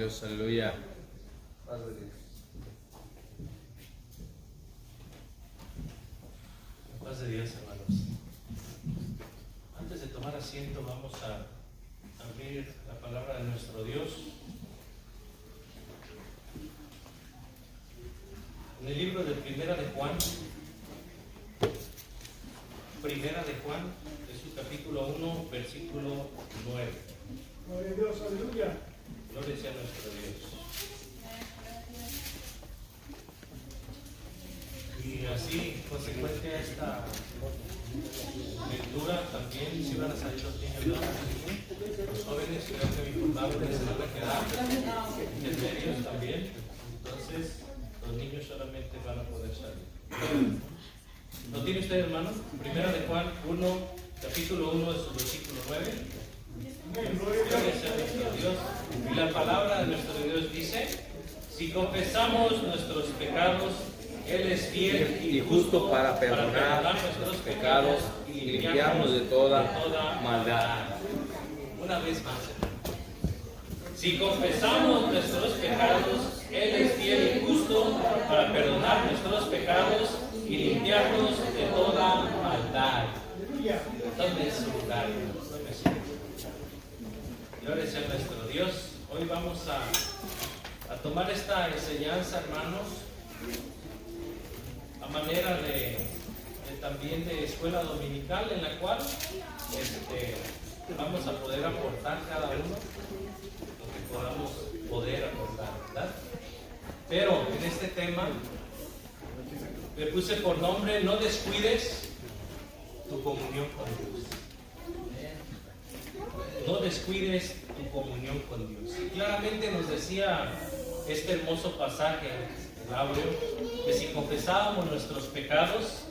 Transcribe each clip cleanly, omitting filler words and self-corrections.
Dios, aleluya. Padre Dios. Paz de Dios, hermanos. Antes de tomar asiento, vamos a abrir la palabra de nuestro Dios en el libro de Primera de Juan, de su capítulo 1, versículo 9. Gloria a Dios, aleluya. Gloria sea a nuestro Dios. Y así, consecuente a esta lectura, también si van a salir los niños, los jóvenes, creo que mi culpable se van a quedar en medios también. Entonces, los niños solamente van a poder salir. ¿Lo tiene usted, hermano? Primera de Juan 1, capítulo 1, de su versículo 9. Gloria sea a nuestro Dios. Y la palabra de nuestro Dios dice: si confesamos nuestros pecados, Él es fiel y justo para perdonar nuestros pecados y limpiarnos de toda maldad. Una vez más. Si confesamos nuestros pecados, Él es fiel y justo para perdonar nuestros pecados y limpiarnos de toda maldad. Tome su lugar. Gloria sea nuestro Dios. Hoy vamos a tomar esta enseñanza, hermanos, a manera de también de escuela dominical, en la cual vamos a poder aportar cada uno lo que podamos poder aportar, ¿verdad? Pero en este tema le puse por nombre: no descuides tu comunión con Dios. No descuides tu comunión con Dios. Y claramente nos decía este hermoso pasaje, el audio, que si confesábamos nuestros pecados,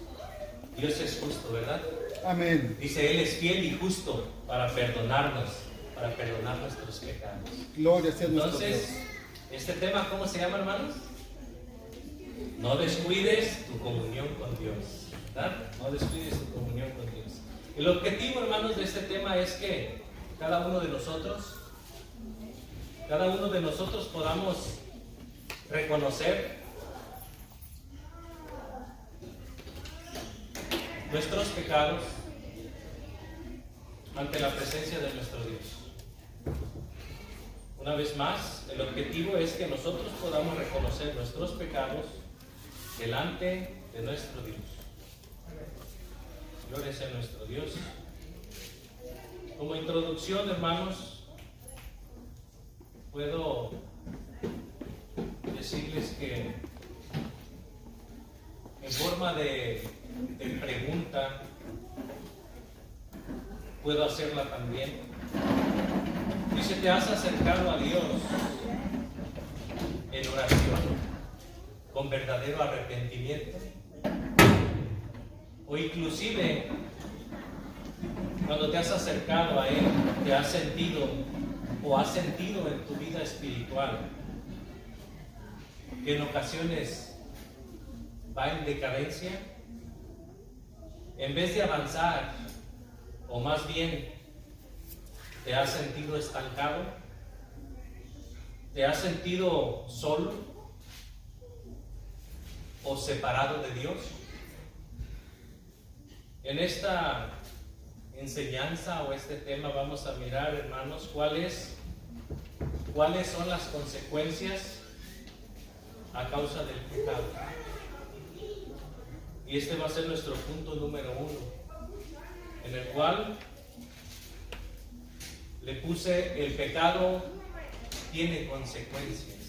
Dios es justo, ¿verdad? Amén. Dice, Él es fiel y justo para perdonarnos, para perdonar nuestros pecados. Gloria sea a nuestro Dios. Entonces, este tema, ¿cómo se llama, hermanos? No descuides tu comunión con Dios, ¿verdad? No descuides tu comunión con Dios. El objetivo, hermanos, de este tema es que cada uno de nosotros podamos reconocer nuestros pecados ante la presencia de nuestro Dios. Una vez más, el objetivo es que nosotros podamos reconocer nuestros pecados delante de nuestro Dios. Gloria sea a nuestro Dios. Como introducción, hermanos, puedo decirles que en forma de pregunta puedo hacerla también. Dice, ¿te has acercado a Dios en oración con verdadero arrepentimiento? O inclusive, cuando te has acercado a Él, te has sentido o has sentido en tu vida espiritual que en ocasiones va en decadencia, en vez de avanzar, o más bien te has sentido estancado, te has sentido solo o separado de Dios. En esta enseñanza o este tema vamos a mirar, hermanos, cuáles son las consecuencias a causa del pecado. Y este va a ser nuestro punto número 1, en el cual le puse: el pecado tiene consecuencias.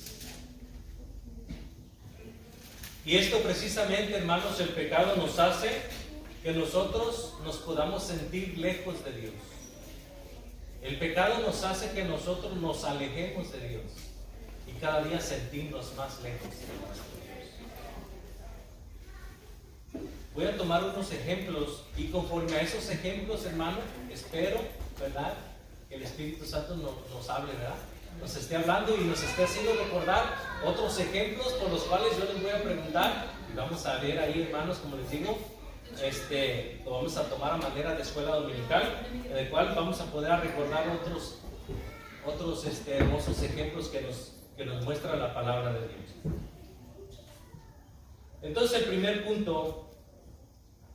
Y esto precisamente, hermanos, el pecado nos hace que nosotros nos podamos sentir lejos de Dios. El pecado nos hace que nosotros nos alejemos de Dios y cada día sentirnos más lejos de nuestro Dios. Voy a tomar unos ejemplos y conforme a esos ejemplos, hermano, espero, ¿verdad?, que el Espíritu Santo nos hable, ¿verdad? Nos esté hablando y nos esté haciendo recordar otros ejemplos por los cuales yo les voy a preguntar y vamos a ver ahí, hermanos, como les digo, lo vamos a tomar a manera de escuela dominical, en el cual vamos a poder recordar otros hermosos ejemplos que nos que nos muestra la palabra de Dios. Entonces, el primer punto,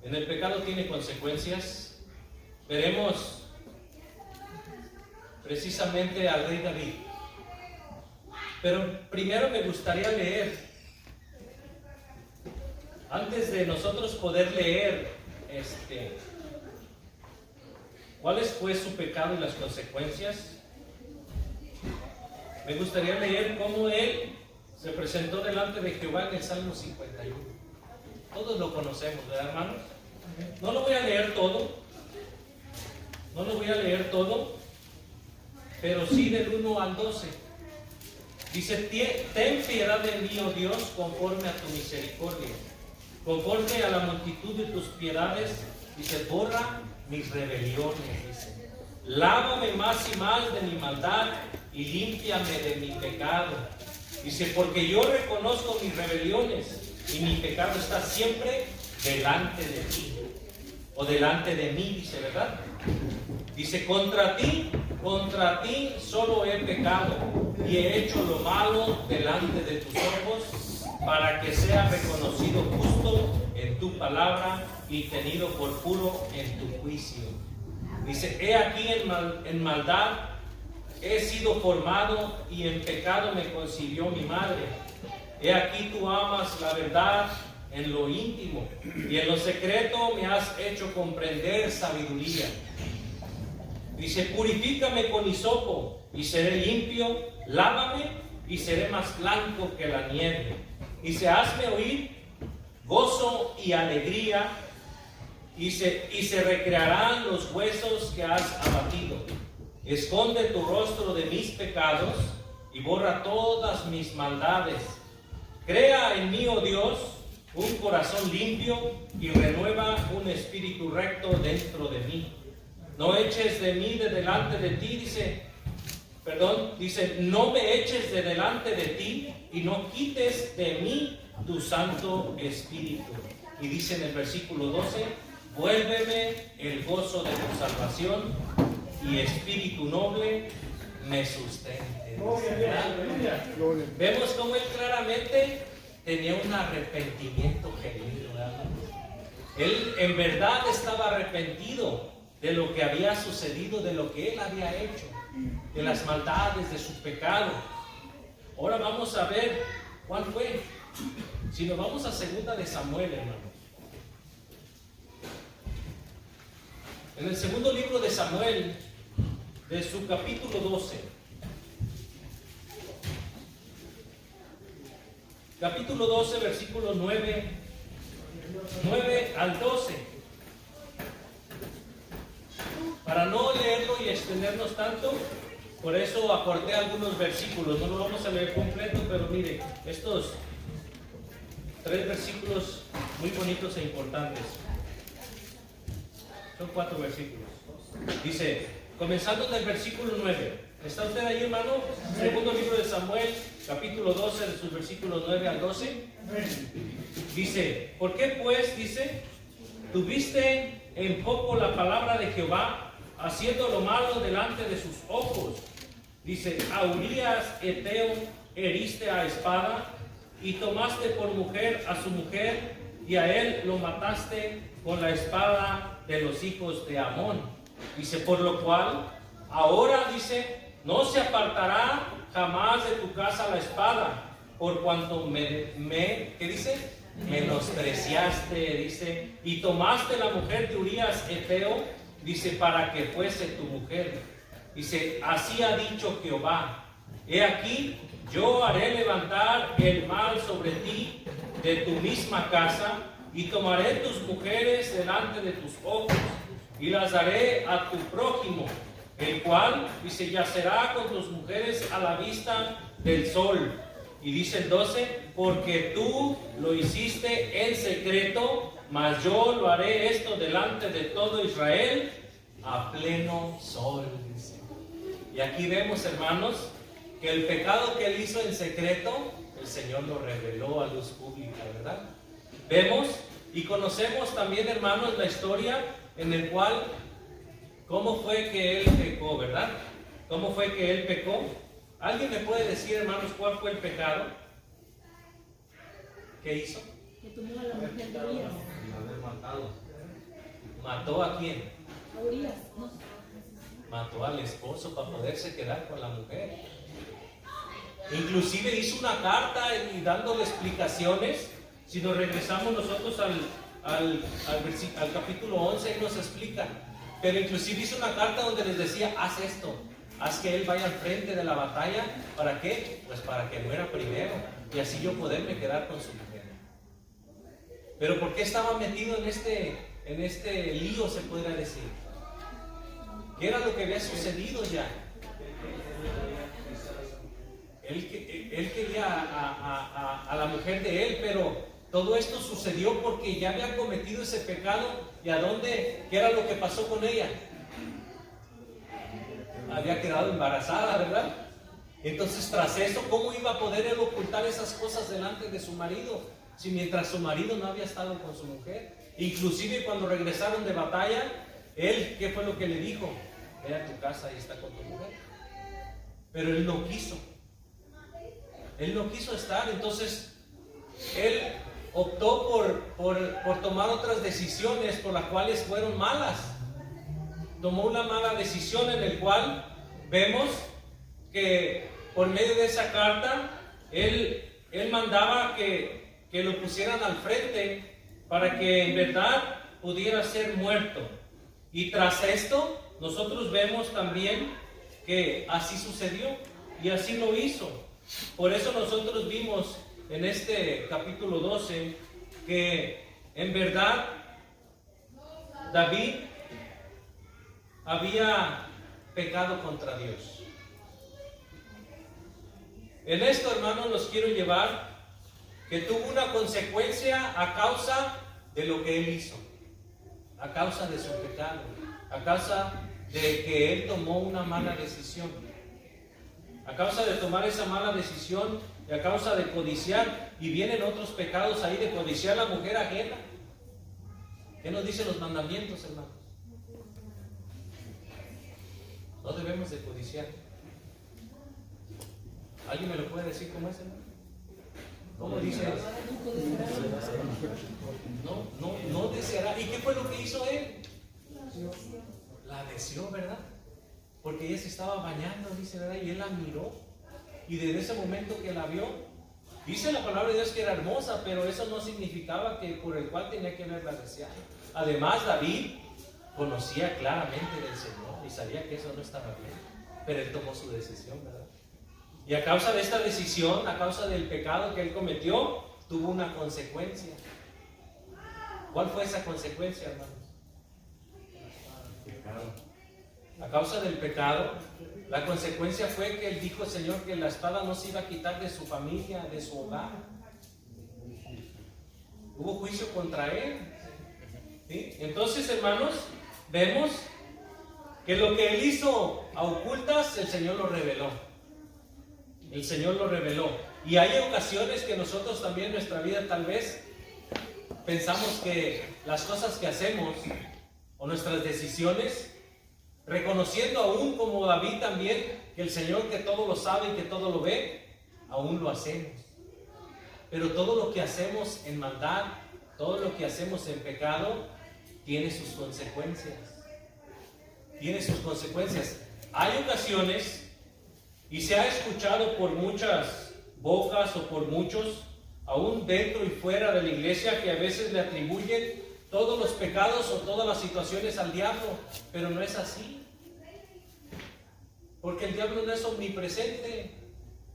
en el pecado tiene consecuencias. Veremos precisamente al rey David. Pero primero me gustaría leer, antes de nosotros poder leer cuál fue su pecado y las consecuencias, me gustaría leer cómo él se presentó delante de Jehová en el Salmo 51. Todos lo conocemos, ¿verdad, hermanos? No lo voy a leer todo, pero sí del 1 al 12. Dice: ten piedad de mí, oh Dios, conforme a tu misericordia, conforme a la multitud de tus piedades. Dice: borra mis rebeliones. Dice: lávame más y más de mi maldad y límpiame de mi pecado. Dice: porque yo reconozco mis rebeliones y mi pecado está siempre delante de ti. O delante de mí, dice, ¿verdad? Dice: contra ti solo he pecado y he hecho lo malo delante de tus ojos, para que sea reconocido justo en tu palabra y tenido por puro en tu juicio. Dice: he aquí en maldad he sido formado y en pecado me concibió mi madre. He aquí tú amas la verdad en lo íntimo y en lo secreto me has hecho comprender sabiduría. Dice: purifícame con hisopo y seré limpio, lávame y seré más blanco que la nieve. Dice: hazme oír gozo y alegría y se recrearán los huesos que has abatido. Esconde tu rostro de mis pecados y borra todas mis maldades. Crea en mí, oh Dios, un corazón limpio y renueva un espíritu recto dentro de mí. No eches de mí de delante de ti, dice, no me eches de delante de ti y no quites de mí tu Santo Espíritu. Y dice en el versículo 12: vuélveme el gozo de tu salvación y espíritu noble me sustente. Vemos cómo él claramente tenía un arrepentimiento genuino, ¿verdad? Él en verdad estaba arrepentido de lo que había sucedido, de lo que él había hecho, de las maldades, de su pecado. Ahora vamos a ver cuál fue. Si nos vamos a 2 de Samuel, hermano. En el segundo libro de Samuel, de su capítulo 12. Capítulo 12, versículo 9 al 12. Para no leerlo y extendernos tanto, por eso acorté algunos versículos. No lo vamos a leer completo, pero mire, estos 3 versículos muy bonitos e importantes. Son 4 versículos. Dice, comenzando del versículo 9. ¿Está usted ahí, hermano? Segundo libro de Samuel, capítulo 12, de sus versículos 9 al 12. Dice: ¿por qué pues, dice, tuviste en poco la palabra de Jehová, haciendo lo malo delante de sus ojos? Dice: a Urías Eteo heriste a espada y tomaste por mujer a su mujer y a él lo mataste con la espada de los hijos de Amón. Dice: por lo cual ahora, dice, no se apartará jamás de tu casa la espada, por cuanto ¿qué dice? Menospreciaste, dice, y tomaste la mujer de Urías Eteo, dice, para que fuese tu mujer. Dice: así ha dicho Jehová: he aquí, yo haré levantar el mal sobre ti de tu misma casa, y tomaré tus mujeres delante de tus ojos, y las daré a tu prójimo, el cual, dice, yacerá con tus mujeres a la vista del sol. Y dice el 12: porque tú lo hiciste en secreto, mas yo lo haré esto delante de todo Israel a pleno sol. Dice. Y aquí vemos, hermanos, que el pecado que él hizo en secreto, el Señor lo reveló a luz pública, ¿verdad? Vemos y conocemos también, hermanos, la historia en el cual, cómo fue que él pecó, ¿verdad? ¿Cómo fue que él pecó? ¿Alguien me puede decir, hermanos, cuál fue el pecado que hizo? Que tomó a la mujer de Urias. ¿Mató a quién? A Urias, no. Mató al esposo para poderse quedar con la mujer. Inclusive hizo una carta y dándole explicaciones. Si nos regresamos nosotros al capítulo 11, él nos explica. Pero inclusive hizo una carta donde les decía, haz esto, haz que él vaya al frente de la batalla. ¿Para qué? Pues para que muera primero y así yo poderme quedar con su mujer. Pero ¿por qué estaba metido en este lío, se podría decir? ¿Qué era lo que había sucedido ya? Él quería a la mujer de él, pero todo esto sucedió porque ya había cometido ese pecado. ¿Y a dónde? ¿Qué era lo que pasó con ella? Había quedado embarazada, ¿verdad? Entonces, tras eso, ¿cómo iba a poder él ocultar esas cosas delante de su marido? Si mientras su marido no había estado con su mujer. Inclusive cuando regresaron de batalla, él, ¿qué fue lo que le dijo? Ve a tu casa y está con tu mujer. Pero él no quiso. Él no quiso estar. Entonces, él optó por tomar otras decisiones por las cuales fueron malas. Tomó una mala decisión en el cual vemos que por medio de esa carta él mandaba que lo pusieran al frente para que en verdad pudiera ser muerto. Y tras esto nosotros vemos también que así sucedió y así lo hizo. Por eso nosotros vimos en este capítulo 12 que en verdad David había pecado contra Dios. En esto, hermanos, los quiero llevar que tuvo una consecuencia a causa de lo que él hizo, a causa de su pecado, a causa de que él tomó una mala decisión, a causa de tomar esa mala decisión y a causa de codiciar. Y vienen otros pecados ahí de codiciar a la mujer ajena. ¿Qué nos dicen los mandamientos, hermanos? No debemos de codiciar. ¿Alguien me lo puede decir cómo es, hermano? ¿Cómo dice eso? No deseará. ¿Y qué fue lo que hizo él? La deseó, ¿verdad? Porque ella se estaba bañando, dice, ¿verdad? Y él la miró. Y desde ese momento que la vio, dice la palabra de Dios que era hermosa, pero eso no significaba que por el cual tenía que haberla deseado. Además, David conocía claramente del Señor y sabía que eso no estaba bien, pero él tomó su decisión, ¿verdad? Y a causa de esta decisión, a causa del pecado que él cometió, tuvo una consecuencia. ¿Cuál fue esa consecuencia, hermanos? A causa del pecado, la consecuencia fue que él dijo, Señor, que la espada no se iba a quitar de su familia, de su hogar. Hubo juicio contra él. ¿Sí? Entonces, hermanos, vemos que lo que él hizo a ocultas, el Señor lo reveló. El Señor lo reveló. Y hay ocasiones que nosotros también en nuestra vida tal vez pensamos que las cosas que hacemos o nuestras decisiones, reconociendo aún como David también que el Señor que todo lo sabe y que todo lo ve, aún lo hacemos. Pero todo lo que hacemos en maldad, todo lo que hacemos en pecado, tiene sus consecuencias. Tiene sus consecuencias. Hay ocasiones, y se ha escuchado por muchas bocas o por muchos, aún dentro y fuera de la iglesia, que a veces le atribuyen todos los pecados o todas las situaciones al diablo, pero no es así. Porque el diablo no es omnipresente,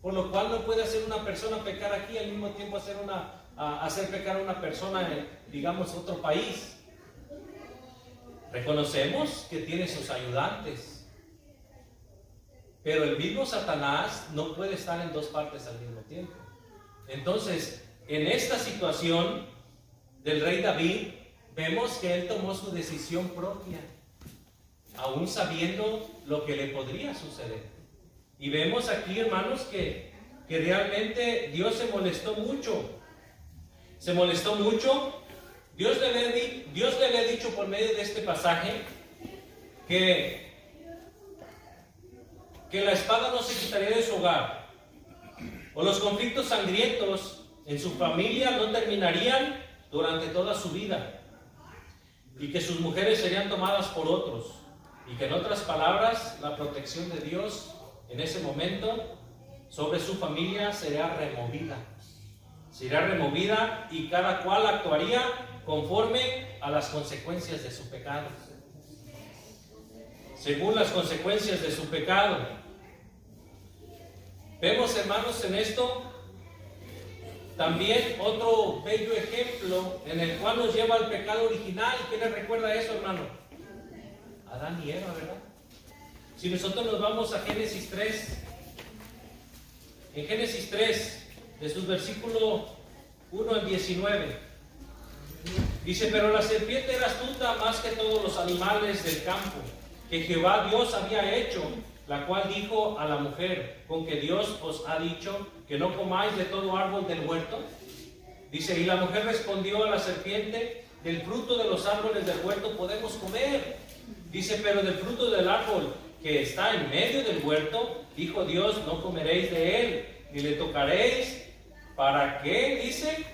por lo cual no puede hacer una persona pecar aquí y al mismo tiempo hacer pecar a una persona en, digamos, otro país. Reconocemos que tiene sus ayudantes, pero el mismo Satanás no puede estar en dos partes al mismo tiempo. Entonces, en esta situación del rey David, vemos que él tomó su decisión propia, aún sabiendo lo que le podría suceder. Y vemos aquí, hermanos, que realmente Dios se molestó mucho. Se molestó mucho. Dios le había dicho por medio de este pasaje que que la espada no se quitaría de su hogar, o los conflictos sangrientos en su familia no terminarían durante toda su vida, y que sus mujeres serían tomadas por otros, y que en otras palabras, la protección de Dios en ese momento sobre su familia será removida. Será removida y cada cual actuaría conforme a las consecuencias de su pecado. Según las consecuencias de su pecado. Vemos, hermanos, en esto también otro bello ejemplo en el cual nos lleva al pecado original. ¿Quién les recuerda eso, hermano? Adán y Eva, ¿verdad? Si nosotros nos vamos a Génesis 3, en Génesis 3, de sus versículos 1 al 19, dice: pero la serpiente era astuta más que todos los animales del campo que Jehová Dios había hecho, la cual dijo a la mujer: ¿con que Dios os ha dicho que no comáis de todo árbol del huerto? Dice: y la mujer respondió a la serpiente: del fruto de los árboles del huerto podemos comer. Dice: pero del fruto del árbol que está en medio del huerto, dijo Dios: no comeréis de él, ni le tocaréis. ¿Para qué? Dice: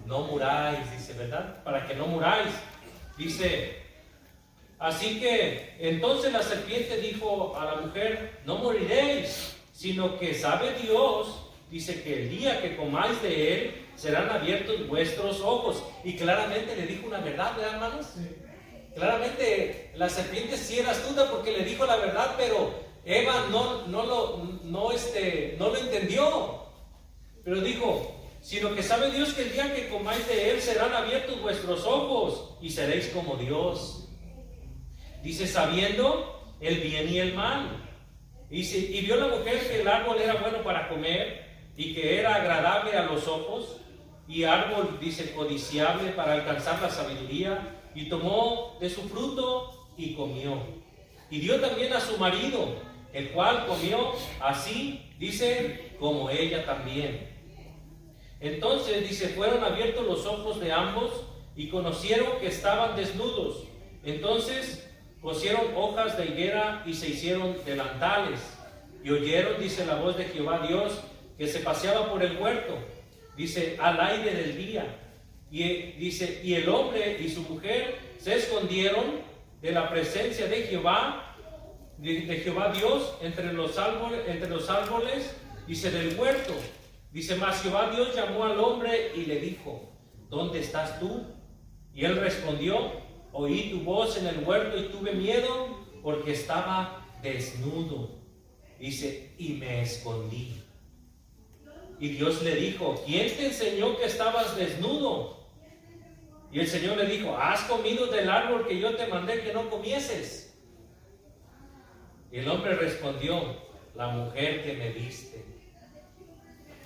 no muráis. Dice, ¿verdad? Para que no muráis. Dice: así que entonces la serpiente dijo a la mujer: no moriréis, sino que sabe Dios, dice, que el día que comáis de él serán abiertos vuestros ojos. Y claramente le dijo una verdad, ¿verdad, hermanos? Sí. Claramente la serpiente sí era astuta porque le dijo la verdad, pero Eva no lo entendió. Pero dijo: sino que sabe Dios que el día que comáis de él serán abiertos vuestros ojos y seréis como Dios. Dice: sabiendo el bien y el mal. Dice: y vio la mujer que el árbol era bueno para comer y que era agradable a los ojos, y árbol, dice, codiciable para alcanzar la sabiduría, y tomó de su fruto y comió. Y dio también a su marido, el cual comió así, dice, como ella también. Entonces, dice, fueron abiertos los ojos de ambos y conocieron que estaban desnudos. Entonces cosieron hojas de higuera y se hicieron delantales. Y oyeron, dice, la voz de Jehová Dios, que se paseaba por el huerto, dice, al aire del día. Y dice: y el hombre y su mujer se escondieron de la presencia de Jehová, de Jehová Dios, entre los árboles, dice, del huerto. Dice: mas Jehová Dios llamó al hombre y le dijo: ¿dónde estás tú? Y él respondió: oí tu voz en el huerto y tuve miedo porque estaba desnudo. Dice: y me escondí. Y Dios le dijo: ¿quién te enseñó que estabas desnudo? Y el Señor le dijo: ¿has comido del árbol que yo te mandé que no comieses? Y el hombre respondió: la mujer que me diste.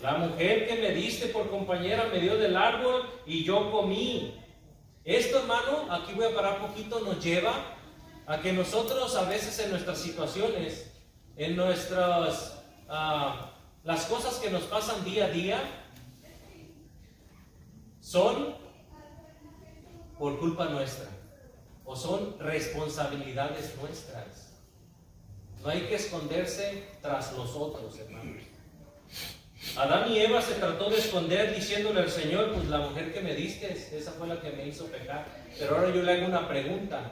La mujer que me diste por compañera me dio del árbol y yo comí. Esto, hermano, aquí voy a parar un poquito, nos lleva a que nosotros a veces en nuestras situaciones, en nuestras, las cosas que nos pasan día a día, son por culpa nuestra o son responsabilidades nuestras. No hay que esconderse tras los otros, hermanos. Adán y Eva se trató de esconder diciéndole al Señor: pues la mujer que me diste, esa fue la que me hizo pecar. Pero ahora yo le hago una pregunta: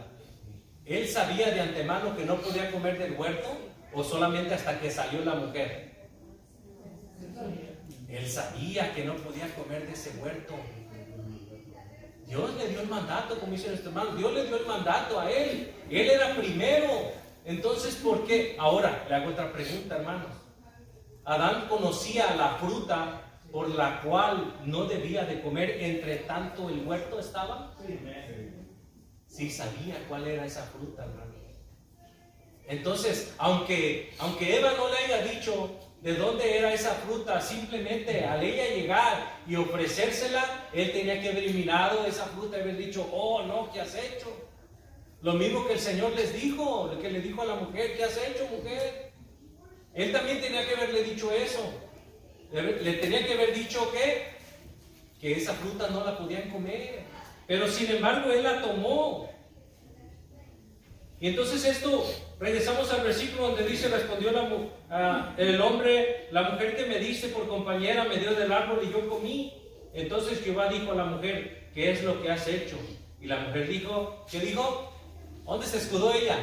¿él sabía de antemano que no podía comer del huerto o solamente hasta que salió la mujer? Él sabía que no podía comer de ese huerto. Dios le dio el mandato, como dicen nuestros hermanos. Dios le dio el mandato a él. Él era primero. Entonces, ¿por qué? Ahora le hago otra pregunta, hermanos. Adán conocía la fruta por la cual no debía de comer, entre tanto el huerto estaba. Sí sabía cuál era esa fruta, hermano. Entonces, aunque Eva no le haya dicho de dónde era esa fruta, simplemente al ella llegar y ofrecérsela, él tenía que haber mirado esa fruta y haber dicho: oh no, ¿qué has hecho? Lo mismo que el Señor les dijo, que le dijo a la mujer: ¿qué has hecho, mujer? Él también tenía que haberle dicho eso. Le tenía que haber dicho que esa fruta no la podían comer. Pero sin embargo él la tomó. Y entonces esto, regresamos al versículo donde dice, respondió el hombre, la mujer que me diste por compañera me dio del árbol y yo comí. Entonces Jehová dijo a la mujer, ¿qué es lo que has hecho? Y la mujer dijo, ¿qué dijo? ¿Dónde se escudó ella?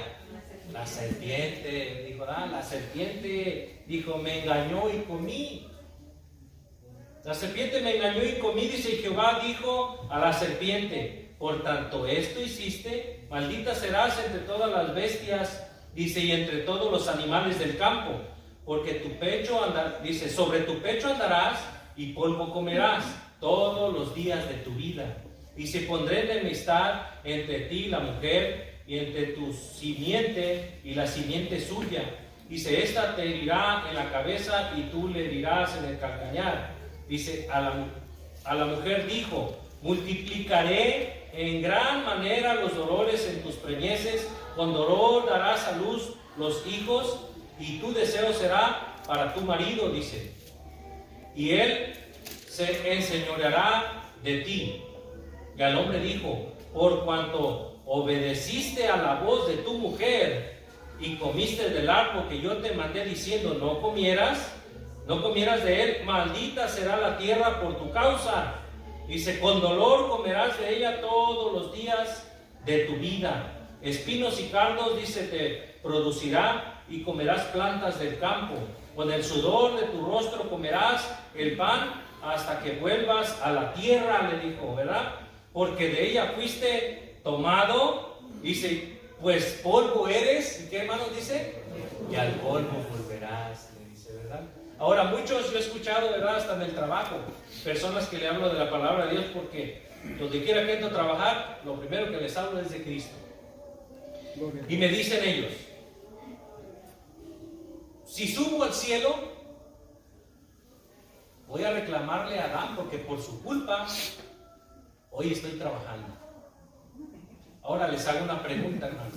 La serpiente, dijo, la serpiente, dijo, me engañó y comí. La serpiente me engañó y comí, dice, y Jehová dijo a la serpiente, por tanto esto hiciste, maldita serás entre todas las bestias, dice, y entre todos los animales del campo, porque tu pecho dice, sobre tu pecho andarás y polvo comerás todos los días de tu vida. Dice, pondré enemistad entre ti y la mujer, y entre tu simiente y la simiente suya. Dice, esta te herirá en la cabeza y tú le herirás en el calcañar. Dice, a la mujer dijo, multiplicaré en gran manera los dolores en tus preñeces, con dolor darás a luz los hijos, y tu deseo será para tu marido, dice, y él se enseñoreará de ti. Y al hombre dijo, por cuanto obedeciste a la voz de tu mujer y comiste del árbol que yo te mandé diciendo no comieras de él, maldita será la tierra por tu causa. Dice, con dolor comerás de ella todos los días de tu vida. Espinos y cardos, dice, te producirá y comerás plantas del campo. Con el sudor de tu rostro comerás el pan hasta que vuelvas a la tierra, le dijo, ¿verdad? Porque de ella fuiste tomado, dice, pues polvo eres. ¿Y qué, hermanos, dice? Y al polvo volverás, le dice, ¿verdad? Ahora, muchos yo he escuchado, ¿verdad? Hasta en el trabajo, personas que le hablo de la palabra de Dios, porque donde quiera que entro a trabajar, lo primero que les hablo es de Cristo. Y me dicen ellos, si subo al cielo, voy a reclamarle a Adán, porque por su culpa hoy estoy trabajando. Ahora les hago una pregunta, hermano.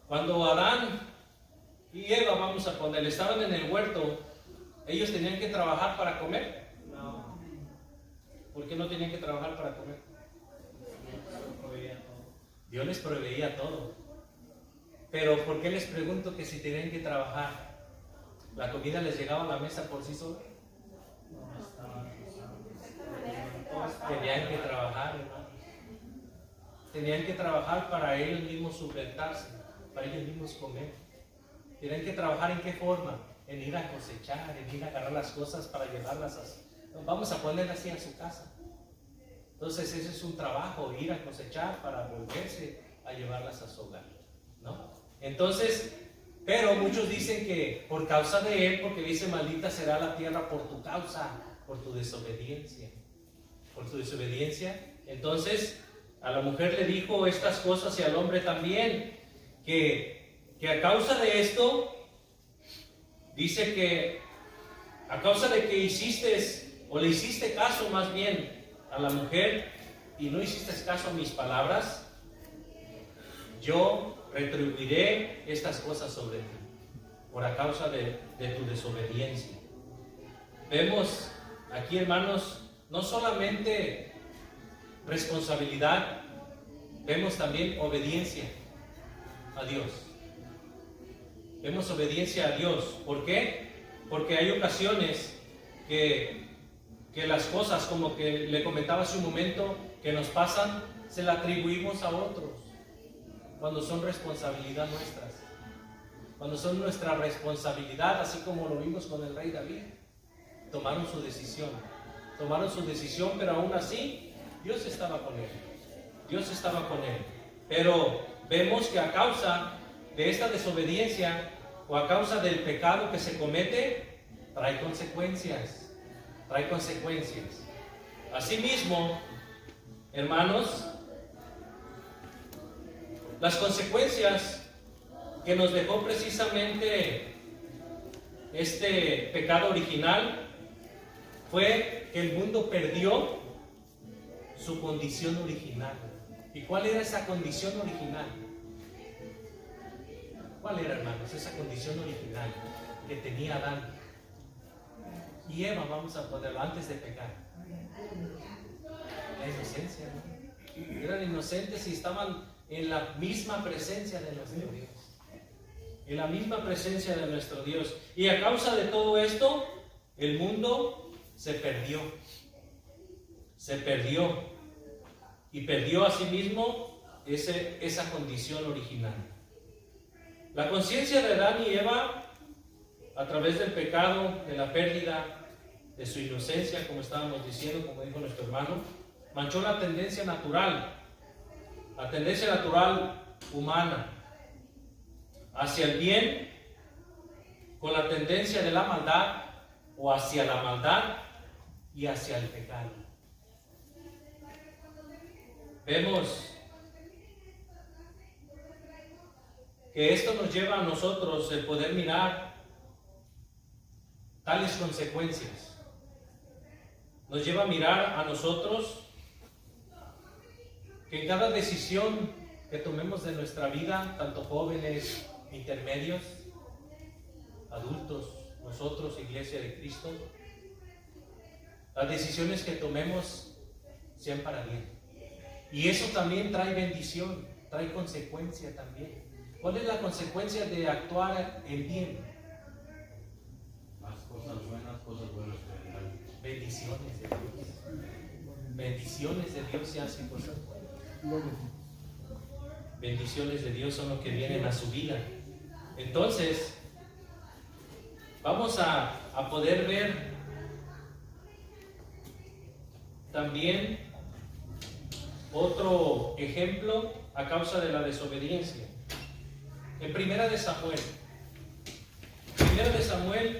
Cuando Adán y Eva, vamos a poner, estaban en el huerto, ¿ellos tenían que trabajar para comer? No. ¿Por qué no tenían que trabajar para comer? Dios les proveía todo. Pero ¿por qué les pregunto que si tenían que trabajar? ¿La comida les llegaba a la mesa por sí sola? Tenían que trabajar, hermano. Tenían que trabajar para ellos mismos sustentarse, para ellos mismos comer. Tenían que trabajar ¿en qué forma? En ir a cosechar, en ir a agarrar las cosas para llevarlas vamos a ponerlas así a su casa. Entonces ese es un trabajo, ir a cosechar para volverse a llevarlas a su hogar, ¿no? Entonces, pero muchos dicen que por causa de él, porque dice maldita será la tierra por tu causa, por tu desobediencia. Por tu desobediencia. Entonces a la mujer le dijo estas cosas y al hombre también, que a causa de esto, dice que a causa de que hiciste, o le hiciste caso más bien a la mujer y no hiciste caso a mis palabras, yo retribuiré estas cosas sobre ti, por a causa de tu desobediencia. Vemos aquí, hermanos, no solamente responsabilidad, vemos también obediencia a Dios. Vemos obediencia a Dios. ¿Por qué? Porque hay ocasiones que las cosas, como que le comentaba hace un momento, que nos pasan, se las atribuimos a otros, cuando son responsabilidad nuestras, cuando son nuestra responsabilidad, así como lo vimos con el rey David. Tomaron su decisión, pero aún así Dios estaba con él. Dios estaba con él. Pero vemos que a causa de esta desobediencia o a causa del pecado que se comete, trae consecuencias. Trae consecuencias. Asimismo, hermanos, las consecuencias que nos dejó precisamente este pecado original fue que el mundo perdió su condición original. ¿Y cuál era esa condición original? ¿Cuál era, hermanos, esa condición original que tenía Adán y Eva? Vamos a ponerlo antes de pecar. La inocencia, ¿no? Eran inocentes y estaban en la misma presencia de nuestro Dios. En la misma presencia de nuestro Dios. Y a causa de todo esto, el mundo se perdió. Se perdió. Y perdió a sí mismo esa condición original. La conciencia de Adán y Eva, a través del pecado, de la pérdida de su inocencia, como estábamos diciendo, como dijo nuestro hermano, manchó la tendencia natural humana, hacia el bien, con la tendencia de la maldad, o hacia la maldad y hacia el pecado. Vemos que esto nos lleva a nosotros el poder mirar tales consecuencias. Nos lleva a mirar a nosotros que en cada decisión que tomemos de nuestra vida, tanto jóvenes, intermedios, adultos, nosotros, Iglesia de Cristo, las decisiones que tomemos sean para bien. Y eso también trae bendición, trae consecuencia también. ¿Cuál es la consecuencia de actuar en bien? Más cosas buenas vendrán. Bendiciones de Dios. Bendiciones de Dios se hacen cosas buenas. Bendiciones de Dios son lo que vienen a su vida. Entonces, vamos a poder ver también otro ejemplo a causa de la desobediencia. En Primera de Samuel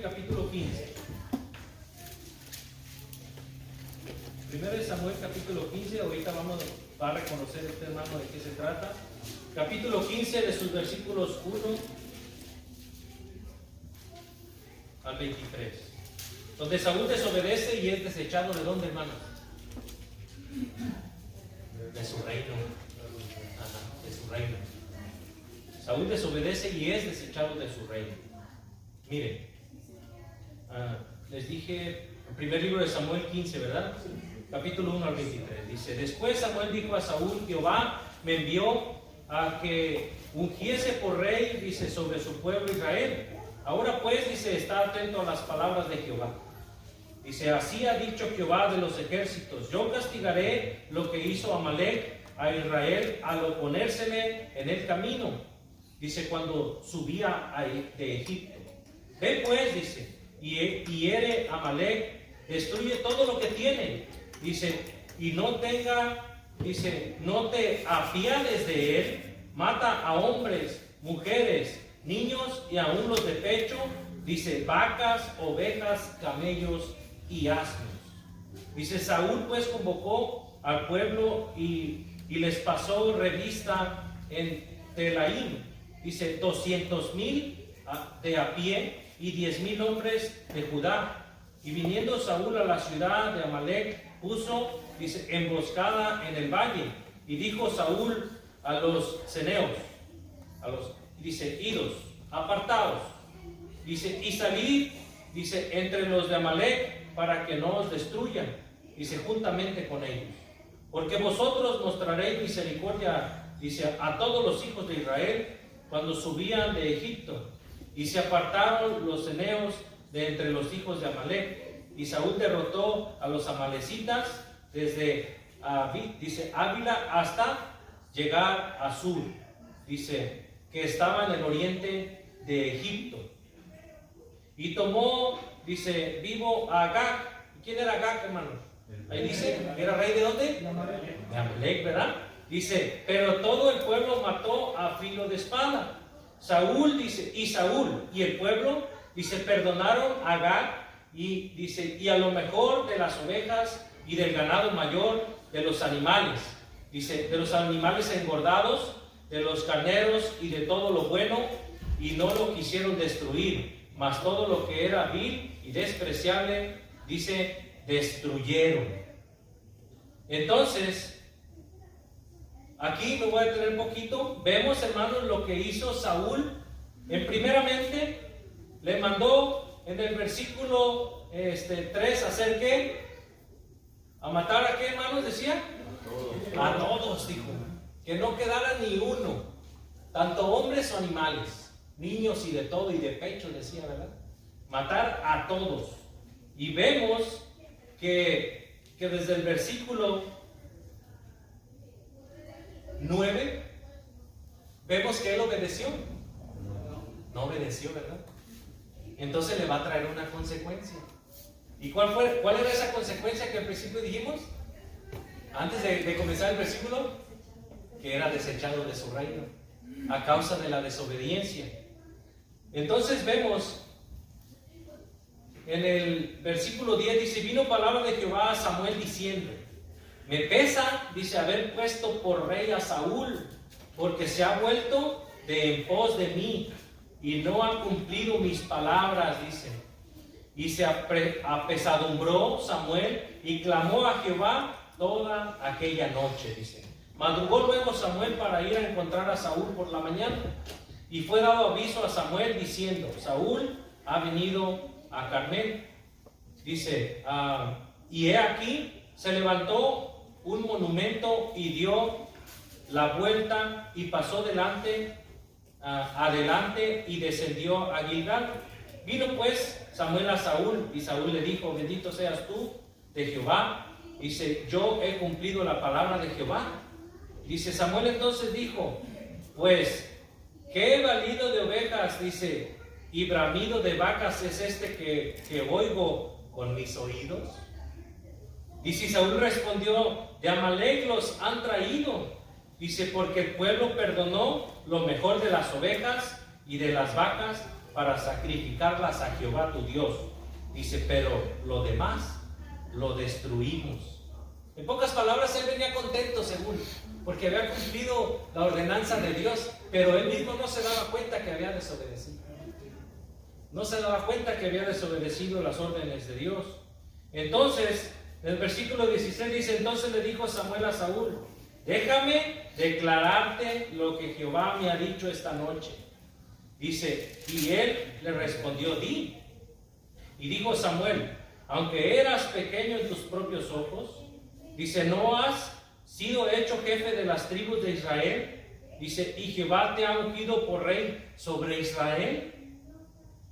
capítulo 15. Primera de Samuel capítulo 15, ahorita va a reconocer este hermano de qué se trata. Capítulo 15, de sus versículos 1 al 23. Donde Saúl desobedece y es desechado de dónde, hermanos? De su reino. Ajá, de su reino. Saúl desobedece y es desechado de su reino. Miren, les dije, el primer libro de Samuel 15, ¿verdad? Capítulo 1 al 23. Dice: después Samuel dijo a Saúl: Jehová me envió a que ungiese por rey, dice, sobre su pueblo Israel. Ahora pues, dice, está atento a las palabras de Jehová. Dice: así ha dicho Jehová de los ejércitos: yo castigaré lo que hizo Amalek a Israel al oponérsele en el camino. Dice: cuando subía de Egipto. Ve pues, dice, y hiere a Amalek, destruye todo lo que tiene. Dice: y no te apiades de él, mata a hombres, mujeres, niños y aún los de pecho. Dice: vacas, ovejas, camellos y asnos. Dice: Saúl pues convocó al pueblo y les pasó revista en Telaim. Dice: 200,000 de a pie y 10,000 hombres de Judá. Y viniendo Saúl a la ciudad de Amalek, puso, dice, emboscada en el valle. Y dijo Saúl a los ceneos, dice: idos, apartaos. Dice: y salid, dice, entre los de Amalek, para que no os destruyan. Dice: juntamente con ellos. Porque vosotros mostraréis misericordia, dice, a todos los hijos de Israel cuando subían de Egipto. Y se apartaron los ceneos de entre los hijos de Amalek. Y Saúl derrotó a los amalecitas desde Ávila hasta llegar a Sur, dice, que estaba en el oriente de Egipto. Y tomó, dice, vivo a Agag. ¿Quién era Agag, hermanos? Ahí dice, ¿era rey de dónde? De Amalek, ¿verdad? Dice: pero todo el pueblo mató a filo de espada. Saúl, dice, Saúl y el pueblo, dice, perdonaron a Agag y dice, y a lo mejor de las ovejas y del ganado mayor, de los animales, dice, de los animales engordados, de los carneros y de todo lo bueno, y no lo quisieron destruir, mas todo lo que era vil y despreciable, dice, destruyeron. Entonces, aquí me voy a detener un poquito. Vemos, hermanos, lo que hizo Saúl. Primeramente, le mandó en el versículo 3 hacer ¿qué? A matar a qué, hermanos, decía. A todos, dijo. Que no quedara ni uno, tanto hombres o animales, niños y de todo, y de pecho, decía, ¿verdad? Matar a todos. Y vemos que desde el versículo 9, vemos que él obedeció. No obedeció, ¿verdad? Entonces le va a traer una consecuencia. ¿Y cuál era esa consecuencia que al principio dijimos? Antes de comenzar el versículo, que era desechado de su reino a causa de la desobediencia. Entonces vemos en el versículo 10, dice: vino palabra de Jehová a Samuel diciendo: me pesa, dice, haber puesto por rey a Saúl, porque se ha vuelto de en pos de mí y no ha cumplido mis palabras, dice. Y se apesadumbró Samuel y clamó a Jehová toda aquella noche, dice. Madrugó luego Samuel para ir a encontrar a Saúl por la mañana, y fue dado aviso a Samuel diciendo: Saúl ha venido a Carmel. Dice, y he aquí, se levantó un monumento y dio la vuelta y pasó adelante y descendió a Gilgal. Vino pues Samuel a Saúl, y Saúl le dijo: bendito seas tú de Jehová. Dice: yo he cumplido la palabra de Jehová. Dice, Samuel entonces dijo: pues, ¿qué balido de ovejas, dice, y bramido de vacas es este que oigo con mis oídos? Dice, Saúl respondió: de Amalec los han traído. Dice, porque el pueblo perdonó lo mejor de las ovejas y de las vacas para sacrificarlas a Jehová tu Dios. Dice, pero lo demás lo destruimos. En pocas palabras, él venía contento, según, porque había cumplido la ordenanza de Dios, pero él mismo no se daba cuenta que había desobedecido. No se daba cuenta que había desobedecido las órdenes de Dios. Entonces, en el versículo 16 dice: entonces le dijo Samuel a Saúl: déjame declararte lo que Jehová me ha dicho esta noche. Dice, y él le respondió: di. Y dijo Samuel: aunque eras pequeño en tus propios ojos, dice, ¿no has sido hecho jefe de las tribus de Israel? Dice, y Jehová te ha ungido por rey sobre Israel.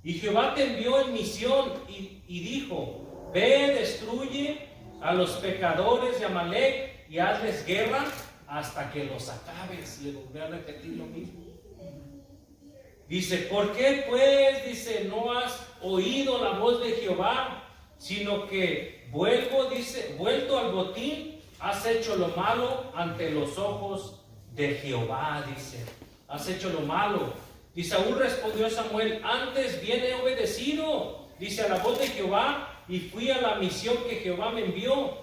Y Jehová te envió en misión y dijo: ve, destruye a los pecadores de Amalec y hazles guerra hasta que los acabes. Le volví a repetir lo mismo. Dice, ¿por qué pues, dice, no has oído la voz de Jehová, sino que vuelto al botín, has hecho lo malo ante los ojos de Jehová? Dice, has hecho lo malo. Y Saúl respondió a Samuel: antes bien he obedecido, dice, a la voz de Jehová, y fui a la misión que Jehová me envió,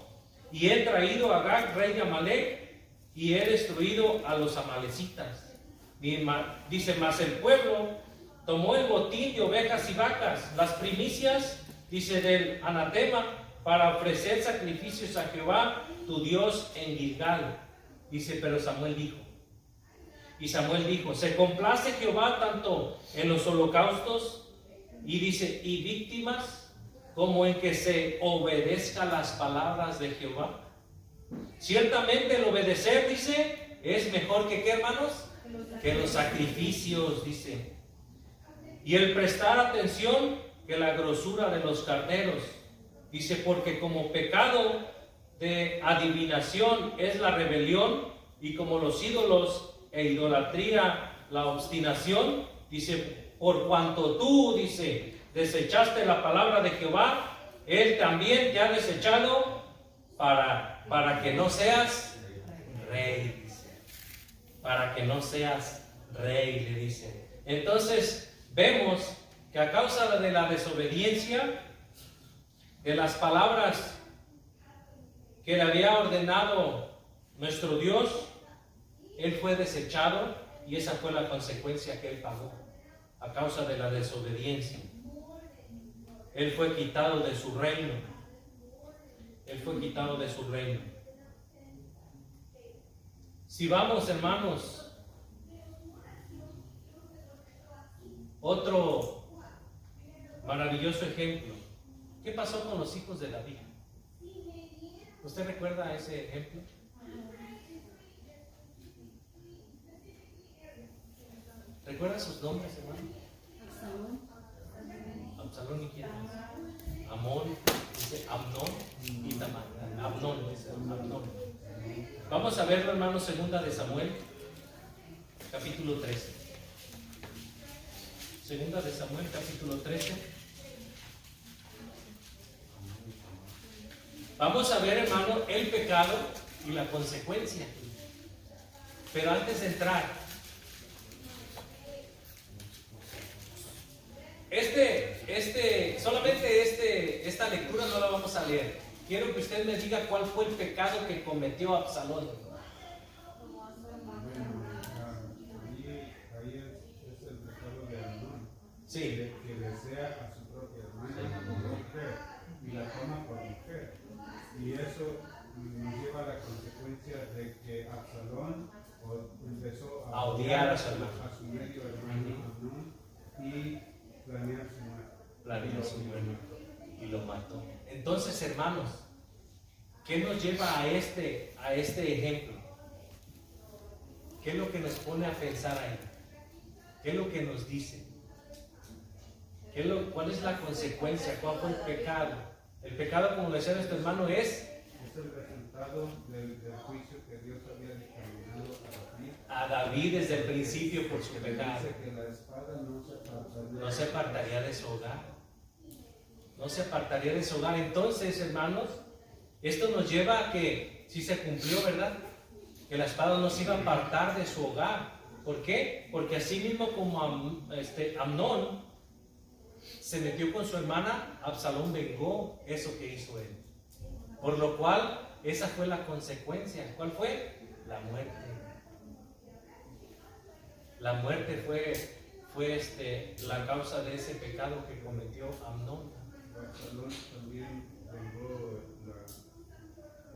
y he traído a Agag, rey de Amalec, y he destruido a los amalecitas. Dice, mas el pueblo tomó el botín de ovejas y vacas, las primicias, dice, del anatema, para ofrecer sacrificios a Jehová tu Dios en Gilgal. Dice, pero Samuel dijo, ¿se complace Jehová tanto en los holocaustos y dice, y víctimas, como en que se obedezca las palabras de Jehová? Ciertamente el obedecer, dice, es mejor que, ¿qué, hermanos? Que los sacrificios, dice. Y el prestar atención que la grosura de los carneros. Dice, porque como pecado de adivinación es la rebelión, y como los ídolos e idolatría la obstinación. Dice, por cuanto tú, dice, desechaste la palabra de Jehová, él también te ha desechado para que no seas rey, dice. Para que no seas rey, le dice. Entonces vemos que a causa de la desobediencia, de las palabras que le había ordenado nuestro Dios, él fue desechado, y esa fue la consecuencia que él pagó a causa de la desobediencia. Él fue quitado de su reino. Él fue quitado de su reino. Si vamos, hermanos, otro maravilloso ejemplo. ¿Qué pasó con los hijos de David? ¿Usted recuerda ese ejemplo? ¿Recuerdan sus nombres, hermano? Absalón. Absalón y quién más. Amón, dice Amnón y Tamar. Amnón, dice Amnón. Vamos a verlo, hermano, segunda de Samuel, capítulo 13. Segunda de Samuel, capítulo 13. Vamos a ver, hermano, el pecado y la consecuencia. Pero antes de entrar, solamente esta lectura no la vamos a leer. Quiero que usted me diga cuál fue el pecado que cometió Absalón. Ahí es el pecado de Amnón, Sí. que desea a su propia hermana como mujer y la toma por mujer. Y eso nos lleva a la consecuencia de que Absalón empezó A odiar a su a su medio hermano Amnón y planear su muerte. Planeó su muerte y lo mató. Entonces, hermanos, ¿qué nos lleva a este ejemplo? ¿Qué es lo que nos pone a pensar ahí? ¿Qué es lo que nos dice? ¿Cuál es la consecuencia? ¿Cuál fue el pecado? El pecado, como decía nuestro hermano, es el resultado del juicio que Dios había dictaminado a David desde el principio por su pecado. Dice que la espada No se apartaría de su hogar. No se apartaría de su hogar. Entonces, hermanos, esto nos lleva a que, si se cumplió, ¿verdad? Que la espada no se iba a apartar de su hogar. ¿Por qué? Porque así mismo como Amnón se metió con su hermana, Absalón vengó eso que hizo él. Por lo cual, esa fue la consecuencia. ¿Cuál fue? La muerte. La muerte fue la causa de ese pecado que cometió Amnón. Absalón también vengó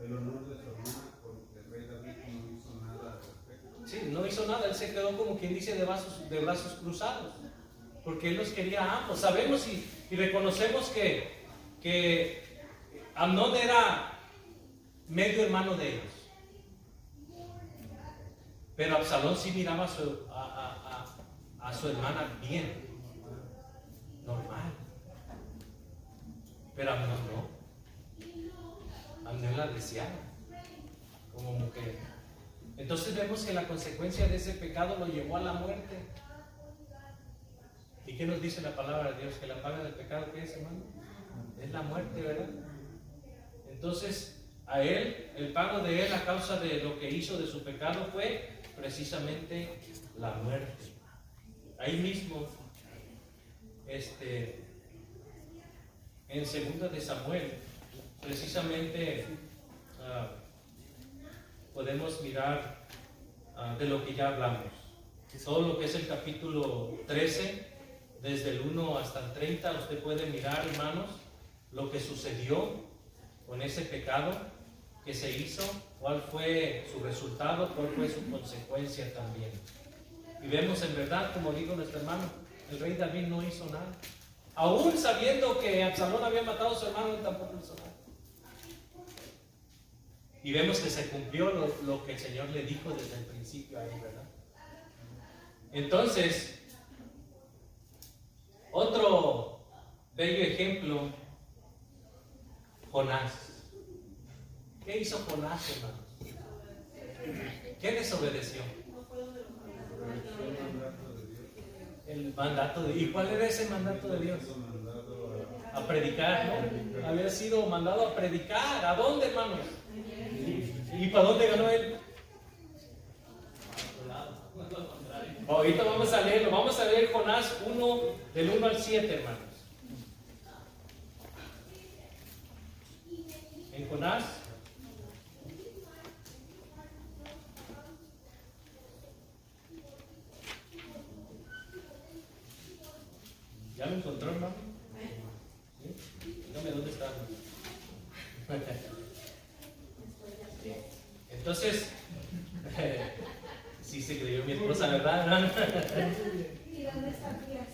el honor de su hermana porque el rey David no hizo nada al respecto. Sí, no hizo nada, él se quedó como quien dice de brazos cruzados, porque él los quería a ambos. Sabemos y reconocemos que Amnón era medio hermano de ellos, pero Absalón sí miraba a su hermana bien, normal, pero Amnón no. Amnón la deseaba como mujer. Entonces vemos que la consecuencia de ese pecado lo llevó a la muerte. ¿Y qué nos dice la palabra de Dios? Que la paga del pecado, ¿qué es, hermano? Es la muerte, ¿verdad? Entonces, a él, el pago de él a causa de lo que hizo de su pecado fue precisamente la muerte. Ahí mismo, en 2 de Samuel, precisamente podemos mirar de lo que ya hablamos. Todo lo que es el capítulo 13, desde el 1 hasta el 30, usted puede mirar, hermanos, lo que sucedió con ese pecado que se hizo, cuál fue su resultado, cuál fue su consecuencia también. Y vemos en verdad, como dijo nuestro hermano, el rey David no hizo nada. Aún sabiendo que Absalón había matado a su hermano, él tampoco hizo nada. Y vemos que se cumplió lo que el Señor le dijo desde el principio a él, ¿verdad? Entonces, otro bello ejemplo, Jonás. ¿Qué hizo Jonás, hermanos? ¿Qué desobedeció? El mandato de Dios. ¿Y cuál era ese mandato de Dios? A predicar, ¿no? Había sido mandado a predicar. ¿A dónde, hermanos? ¿Y para dónde ganó él? Ahorita vamos a leerlo. Vamos a leer Jonás 1, del 1 al 7, hermanos. En Jonás. ¿Ya lo encontró, hermano? ¿Sí? Dígame dónde está. Entonces, sí se creyó mi esposa, ¿verdad, hermano? ¿Y dónde están tías?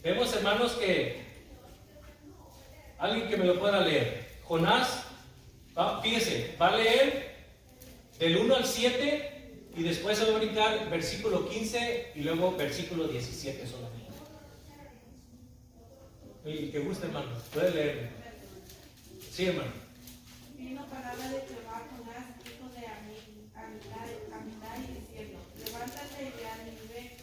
Vemos, hermanos, que alguien que me lo pueda leer. Jonás, fíjese, va a leer del 1 al 7 Y después se va a brincar versículo 15 y luego versículo 17 solamente. Y que guste, hermano, puede leer. Sí, hermano. Vino palabra de Jehová a Jonás, hijo de Amitai, diciendo: levántate y ve a Nínive,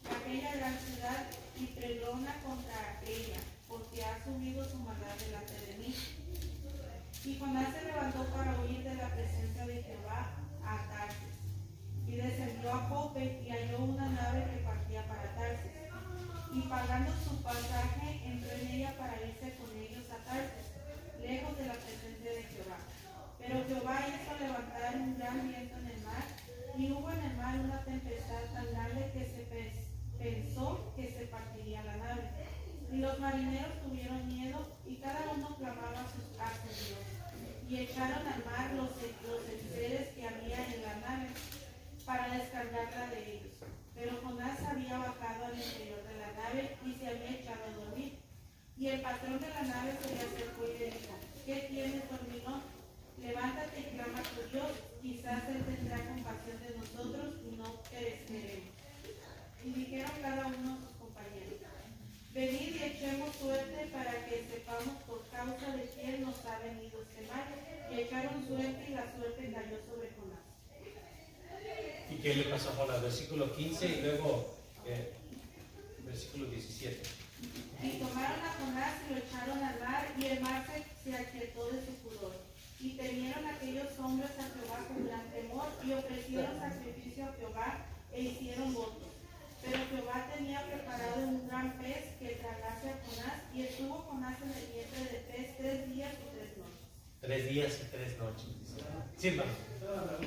aquella gran ciudad, y pregona contra ella, porque ha subido su maldad delante de mí. Y Jonás se levantó para huir de la presencia de Jehová a Tarsis, y descendió a Jope y halló una nave que partía para Tarsis. Y pagando su pasaje, entró en ella para irse con ellos a Tarsis, lejos de la presencia de Jehová. Pero Jehová hizo levantar un gran viento en el mar, y hubo en el mar una tempestad tan grande que se pensó que se partiría la nave. Y los marineros tuvieron miedo, y cada uno clamaba a su Dios. Y echaron al mar los enseres que había en la nave, para descargarla de ellos. Pero Jonás había bajado al interior de la nave y se había echado a dormir. Y el patrón de la nave se le acercó y le dijo: ¿qué tienes, dormilón? Levántate y clama a tu Dios, quizás Él tendrá compasión de nosotros y no pereceremos. Y dijeron cada uno a sus compañeros: venid y echemos suerte para que sepamos por causa de quién nos ha venido este mal. Y echaron suerte, y la suerte cayó sobre Jonás. ¿Y qué le pasó a Jonás? Versículo 15 y luego versículo 17. Y tomaron a Jonás y lo echaron al mar, y el mar se aquietó de su furor. Y temieron aquellos hombres a Jehová con gran temor, y ofrecieron sacrificio a Jehová, e hicieron votos. Pero Jehová tenía preparado un gran pez que tragase a Jonás, y estuvo Jonás en el vientre del pez 3 días y 3 noches. 3 días y 3 noches. Sí, hermano.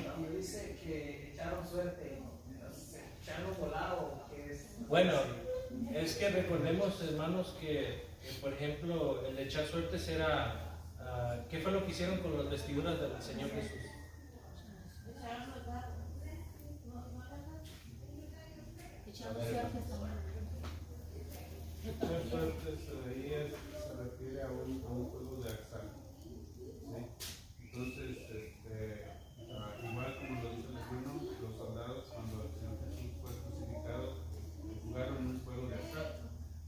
Cuando dice que echaron suerte, echaron volado, que es... Bueno, es que recordemos, hermanos, que por ejemplo, el echar suertes era... ¿qué fue lo que hicieron con las vestiduras del Señor Jesús? Echaron los dados. Echar suerte se refiere a un juego de azar. ¿Sí? Entonces, igual como lo dice el hermano, los soldados cuando el Señor Jesús fue crucificado jugaron un juego de azar.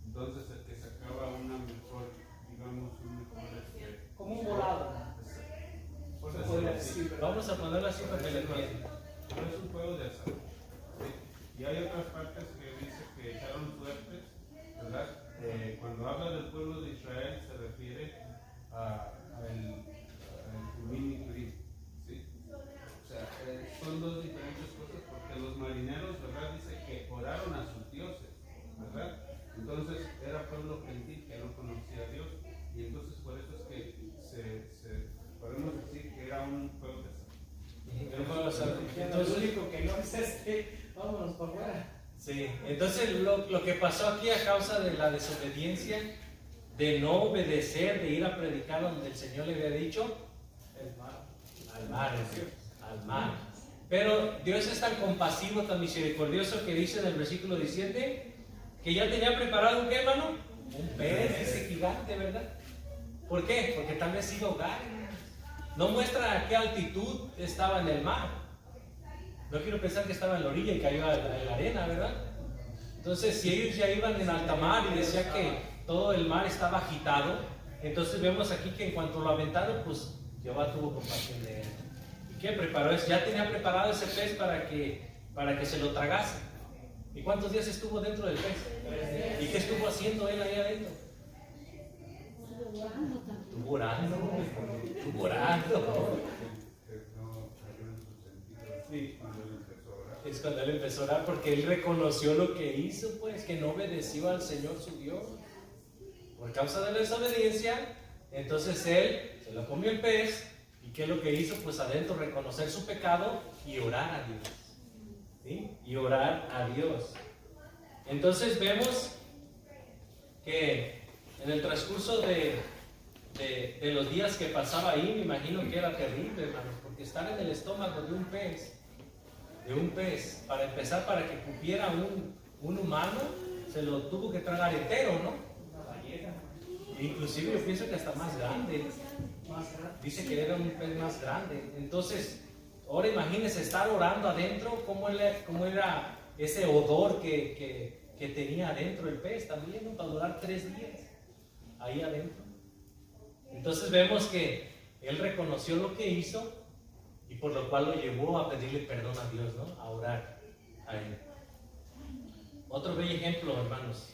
Entonces el que sacaba una mejor, digamos, como un volado. Se podría decir, ¿verdad? Vamos a ponerlo así para que lo entiendan. No es un juego de azar. ¿Sí? Y hay otras partes que dice que echaron suertes, ¿verdad? Cuando habla del pueblo de Israel se refiere al Urim, ¿sí? O sea, son dos diferentes cosas porque los marineros, ¿verdad? Dice que oraron a sus dioses, ¿verdad? Entonces era pueblo gentil que no conocía a Dios y entonces por eso es que podemos decir que era un pueblo de azar. Entonces, lo único que no es vámonos para afuera. Sí, entonces lo que pasó aquí a causa de la desobediencia, de no obedecer, de ir a predicar donde el Señor le había dicho, al mar. Pero Dios es tan compasivo, tan misericordioso que dice en el versículo 17 que ya tenía preparado un ¿qué, hermano? Un pez, ese gigante, ¿verdad? ¿Por qué? Porque tal vez iba a ahogar. No muestra a qué altitud estaba en el mar. No quiero pensar que estaba en la orilla y cayó a la arena, ¿verdad? Entonces, si ellos ya iban en alta mar y decía que todo el mar estaba agitado, entonces vemos aquí que en cuanto lo aventaron, pues Jehová tuvo compasión de él. ¿Y qué preparó? Ya tenía preparado ese pez para que se lo tragase. ¿Y cuántos días estuvo dentro del pez? ¿Y qué estuvo haciendo él ahí adentro? Estuvo orando. Sí. Es cuando él empezó a orar porque él reconoció lo que hizo, pues, que no obedeció al Señor su Dios. Por causa de la desobediencia, entonces él se lo comió el pez. ¿Y qué es lo que hizo? Pues adentro reconocer su pecado y orar a Dios. ¿Sí? Y orar a Dios. Entonces vemos que en el transcurso de los días que pasaba ahí, me imagino que era terrible, hermano, porque estar en el estómago de un pez, para empezar, para que cupiera un humano, se lo tuvo que tragar entero, ¿no? Inclusive yo pienso que hasta más grande. Dice que era un pez más grande. Entonces, Ahora imagínense estar orando adentro, cómo era ese odor que tenía adentro el pez también, ¿no? Para durar 3 días ahí adentro. Entonces vemos que él reconoció lo que hizo y por lo cual lo llevó a pedirle perdón a Dios, ¿no? A orar a él. Otro bello ejemplo, hermanos.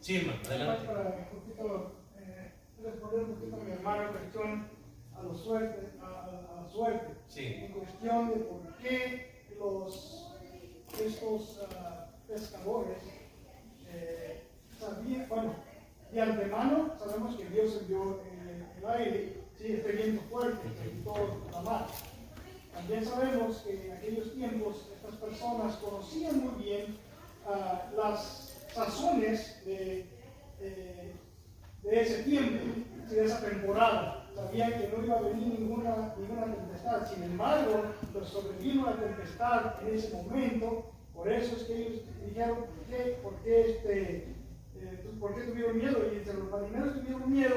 Sí, hermano, adelante. Para un poquito, responder un poquito a mi hermano en cuestión a la suerte. Sí. En cuestión de por qué estos pescadores sabían, bueno, de antemano sabemos que Dios envió el aire, sí, este viento fuerte que quitó la mar. También sabemos que en aquellos tiempos estas personas conocían muy bien las sazones de ese tiempo, de esa temporada. Sabían que no iba a venir ninguna tempestad. Sin embargo, pues sobrevino la tempestad en ese momento. Por eso es que ellos dijeron, ¿por qué tuvieron miedo? Y entre los marineros tuvieron miedo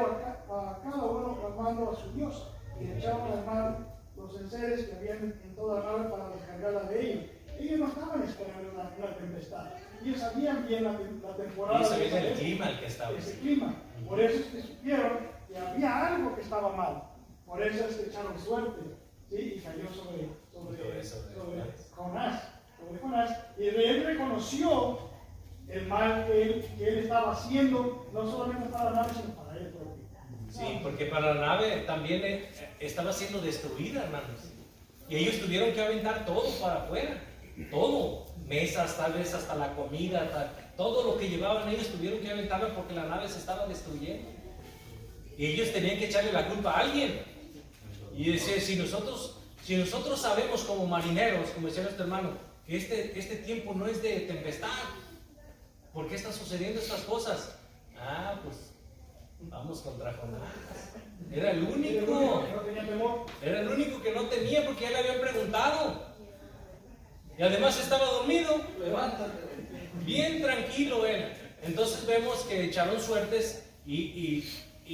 a cada uno clamando a su Dios. Y echaron al mar los enseres que habían en toda la nave para descargarla de ellos. Ellos no estaban esperando una tempestad. Ellos sabían bien la temporada. Ellos sabían el clima el que estaba. Ese clima. Por eso es que supieron que había algo que estaba mal. Por eso es que echaron suerte. ¿Sí? Y cayó sobre Jonás. Y él reconoció el mal que él estaba haciendo, no solamente para la nave, sino para él propio. Sí, porque para la nave también estaba siendo destruida, hermanos. Y ellos tuvieron que aventar todo para afuera. Todo. Mesas, tal vez hasta la comida, todo lo que llevaban ellos tuvieron que aventarlo porque la nave se estaba destruyendo. Y ellos tenían que echarle la culpa a alguien. Y decir, si nosotros sabemos como marineros, como decía nuestro hermano, que este tiempo no es de tempestad, ¿por qué están sucediendo estas cosas? Pues vamos contra Jonás. Era el único. Era el único que no temía porque ya le habían preguntado. Y además estaba dormido. Bien tranquilo él. Entonces vemos que echaron suertes y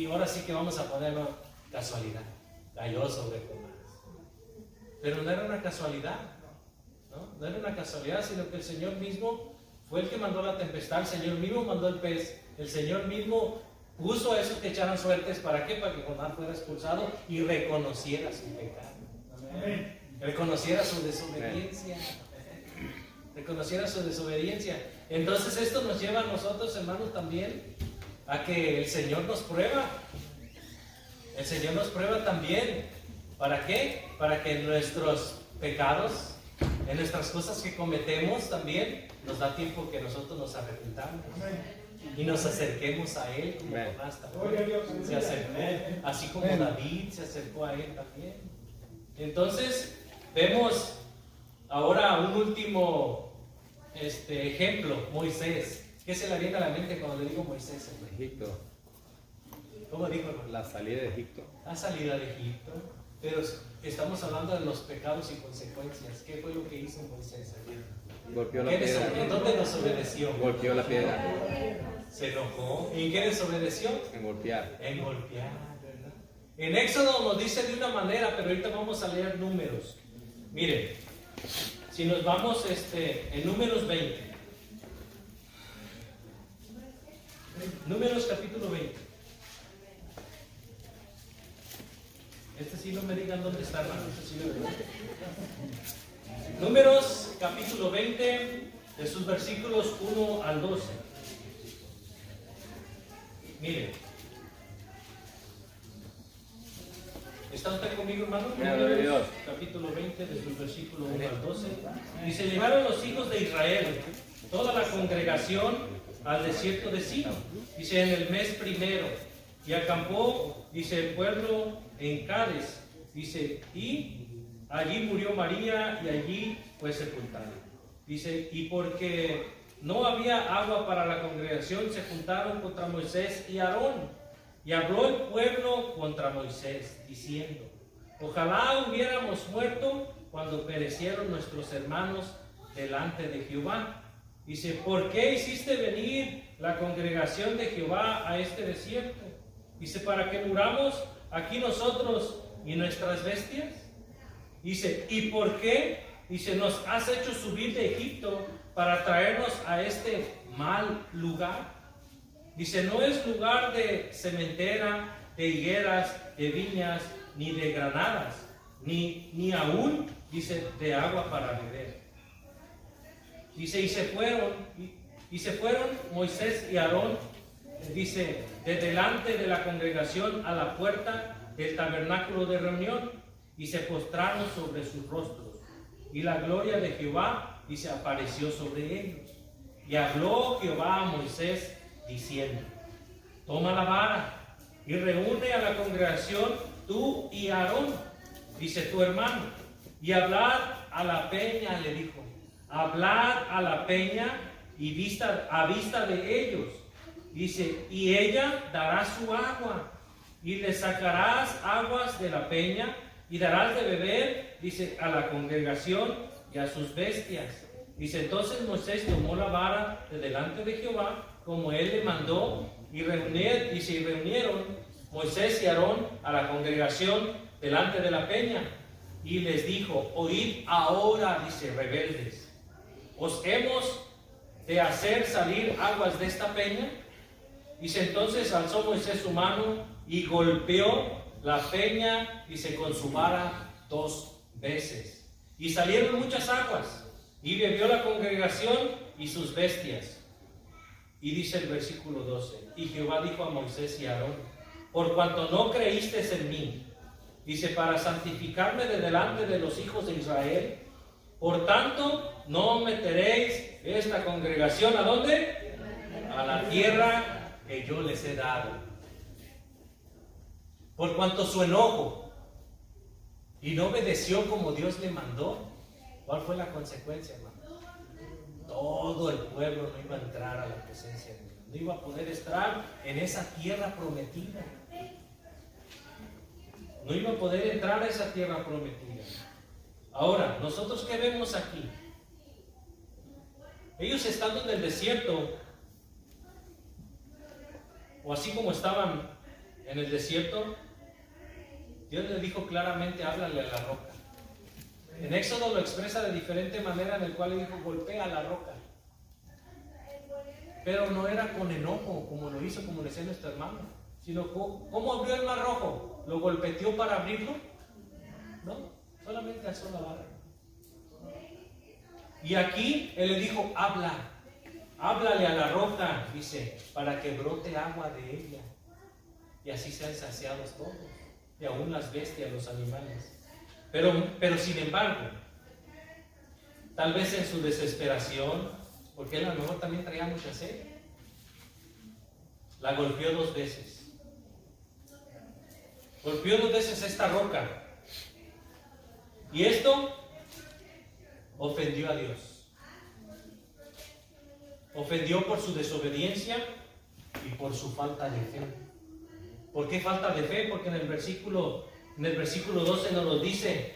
ahora sí que vamos a ponerlo casualidad. Cayó sobre Jonás. Pero no era una casualidad. No era una casualidad, sino que el Señor mismo fue el que mandó la tempestad. El Señor mismo mandó el pez. El Señor mismo puso a esos que echaran suertes. ¿Para qué? Para que Jonás fuera expulsado y reconociera su pecado. Amén. Reconociera su desobediencia. Reconociera su desobediencia. Entonces esto nos lleva a nosotros, hermanos, también a que el Señor nos prueba. El Señor nos prueba también. ¿Para qué? Para que en nuestros pecados, en nuestras cosas que cometemos también, nos da tiempo que nosotros nos arrepintamos y nos acerquemos a Él como Jonás también se acercó, así como David se acercó a Él también. Entonces vemos ahora un último ejemplo, Moisés. ¿Qué se le viene a la mente cuando le digo Moisés? Egipto. ¿Cómo dijo, hermano? La salida de Egipto. La salida de Egipto. Pero estamos hablando de los pecados y consecuencias. ¿Qué fue lo que hizo Moisés allí? Golpeó la piedra. ¿En dónde desobedeció? Golpeó la piedra. Se enojó. ¿Y en qué desobedeció? En golpear. En golpear, ¿verdad? En Éxodo nos dice de una manera, pero ahorita vamos a leer números. Miren, si nos vamos en Números 20. Números capítulo 20. Sí no me digan dónde está, hermano. Sí Números capítulo 20, de sus versículos 1 al 12. Miren. ¿Está usted conmigo, hermano? Números capítulo 20, de sus versículos 1 al 12. Y se llevaron los hijos de Israel, toda la congregación, al desierto de Sino. Dice, en el mes primero. Y acampó, dice, el pueblo en Cádiz. Dice, y allí murió María y allí fue sepultada. Dice, y porque no había agua para la congregación, se juntaron contra Moisés y Aarón. Y habló el pueblo contra Moisés, diciendo, ojalá hubiéramos muerto cuando perecieron nuestros hermanos delante de Jehová. Dice, ¿por qué hiciste venir la congregación de Jehová a este desierto? Dice, para que muramos aquí nosotros y nuestras bestias? Dice, ¿y por qué? Dice, nos has hecho subir de Egipto para traernos a este mal lugar. Dice, no es lugar de cementera, de higueras, de viñas, ni de granadas, ni aún, dice, de agua para beber. Dice, y se fueron Moisés y Aarón, dice, de delante de la congregación a la puerta del tabernáculo de reunión, y se postraron sobre sus rostros. Y la gloria de Jehová, dice, apareció sobre ellos. Y habló Jehová a Moisés, diciendo, toma la vara y reúne a la congregación, tú y Aarón, dice, tu hermano, y hablad a la peña, le dijo, hablad a la peña y a vista de ellos. Dice, y ella dará su agua, y le sacarás aguas de la peña, y darás de beber, dice, a la congregación y a sus bestias. Dice, entonces Moisés tomó la vara de delante de Jehová, como él le mandó, y reunieron Moisés y Aarón a la congregación delante de la peña, y les dijo, oíd ahora, dice, rebeldes, ¿os hemos de hacer salir aguas de esta peña? Dice, entonces alzó Moisés su mano y golpeó la peña, dice, con su vara 2 veces. Y salieron muchas aguas, y bebió la congregación y sus bestias. Y dice el versículo 12, y Jehová dijo a Moisés y a Aarón, por cuanto no creísteis en mí, dice, para santificarme de delante de los hijos de Israel, por tanto, no meteréis esta congregación, ¿a dónde? A la tierra que yo les he dado. Por cuanto su enojo y no obedeció como Dios le mandó, ¿cuál fue la consecuencia, hermano? Todo el pueblo no iba a entrar a la presencia de Dios, no iba a poder estar en esa tierra prometida. No iba a poder entrar a esa tierra prometida. Ahora, ¿nosotros qué vemos aquí? Ellos estando en el desierto, o así como estaban en el desierto, Dios les dijo claramente, háblale a la roca. En Éxodo lo expresa de diferente manera, en el cual le dijo, golpea a la roca. Pero no era con enojo, como lo hizo, como decía nuestro hermano, sino, ¿cómo abrió el mar rojo? ¿Lo golpeteó para abrirlo? No, solamente alzó la vara. Y aquí Él le dijo, háblale a la roca, dice, para que brote agua de ella. Y así sean saciados todos, y aún las bestias, los animales. Pero sin embargo, tal vez en su desesperación, porque él a lo mejor también traía mucha sed, la golpeó 2 veces. Golpeó 2 veces esta roca. Y esto ofendió a Dios. Ofendió por su desobediencia y por su falta de fe. ¿Por qué falta de fe? Porque en el versículo 12 nos lo dice.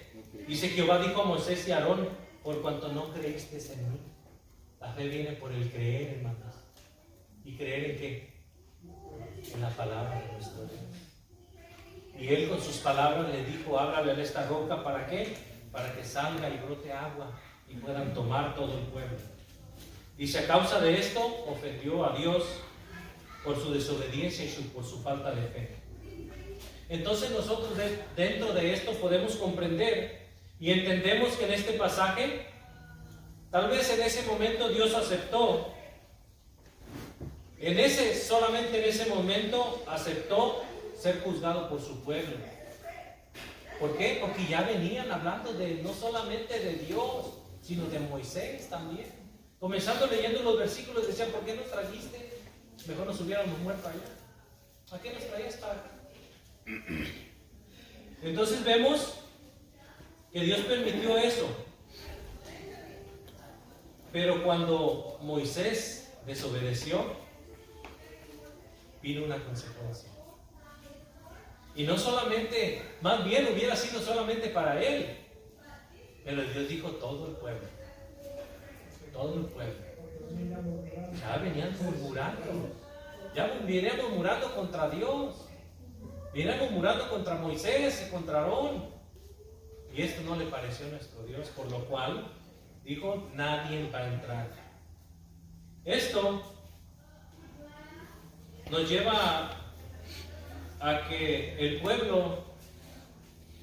Dice, Jehová dijo a Moisés y a Aarón, por cuanto no creísteis en mí. La fe viene por el creer, hermanos. ¿Y creer en qué? En la palabra de nuestro Dios. Y él con sus palabras le dijo, háblale a esta roca, ¿para qué? Para que salga y brote agua y puedan tomar todo el pueblo. Dice, a causa de esto ofendió a Dios por su desobediencia y por su falta de fe. Entonces nosotros dentro de esto podemos comprender y entendemos que en este pasaje, tal vez en ese momento Dios aceptó, solamente en ese momento aceptó ser juzgado por su pueblo. ¿Por qué? Porque ya venían hablando no solamente de Dios, sino de Moisés también. Comenzando leyendo los versículos, decían, ¿por qué nos trajiste? Mejor nos hubiéramos muerto allá. ¿Para qué nos traías para acá? Entonces vemos que Dios permitió eso. Pero cuando Moisés desobedeció, vino una consecuencia. Y no solamente, más bien hubiera sido solamente para él, pero Dios dijo todo el pueblo. Todo el pueblo. Ya venían murmurando. Ya venían murmurando contra Dios. Vienen murmurando contra Moisés y contra Aarón. Y esto no le pareció a nuestro Dios, por lo cual dijo, nadie va a entrar. Esto nos lleva a que el pueblo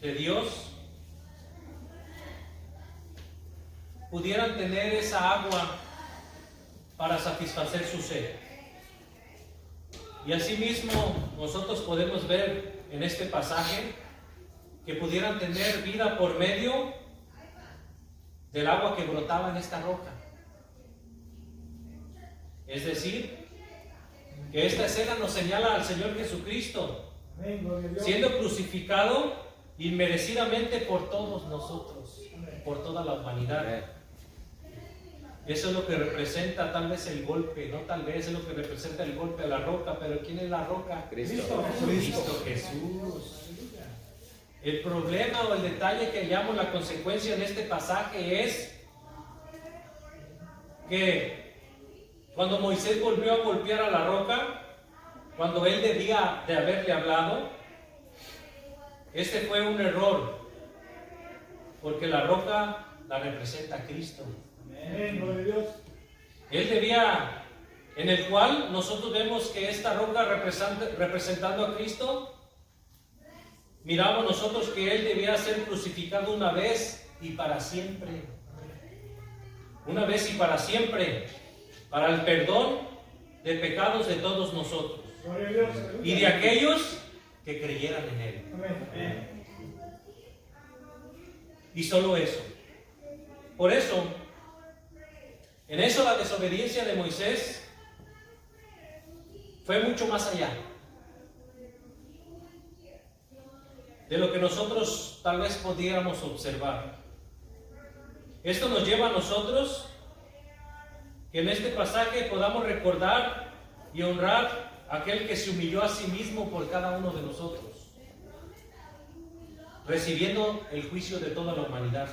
de Dios pudieran tener esa agua para satisfacer su sed. Y asimismo nosotros podemos ver en este pasaje que pudieran tener vida por medio del agua que brotaba en esta roca. Es decir, que esta escena nos señala al Señor Jesucristo siendo crucificado inmerecidamente por todos nosotros, por toda la humanidad. Eso es lo que representa tal vez el golpe, no tal vez es lo que representa el golpe a la roca, pero ¿quién es la roca? Cristo. Cristo Jesús. El problema o el detalle que hallamos, la consecuencia en este pasaje es que cuando Moisés volvió a golpear a la roca, cuando él debía de haberle hablado, este fue un error, porque la roca la representa a Cristo. Él debía, en el cual nosotros vemos que esta roca representando a Cristo, miramos nosotros que Él debía ser crucificado una vez y para siempre. Una vez y para siempre, para el perdón de pecados de todos nosotros y de aquellos que creyeran en Él. Y solo eso. Por eso, en eso la desobediencia de Moisés fue mucho más allá de lo que nosotros tal vez pudiéramos observar. Esto nos lleva a nosotros que en este pasaje podamos recordar y honrar a aquel que se humilló a sí mismo por cada uno de nosotros, recibiendo el juicio de toda la humanidad,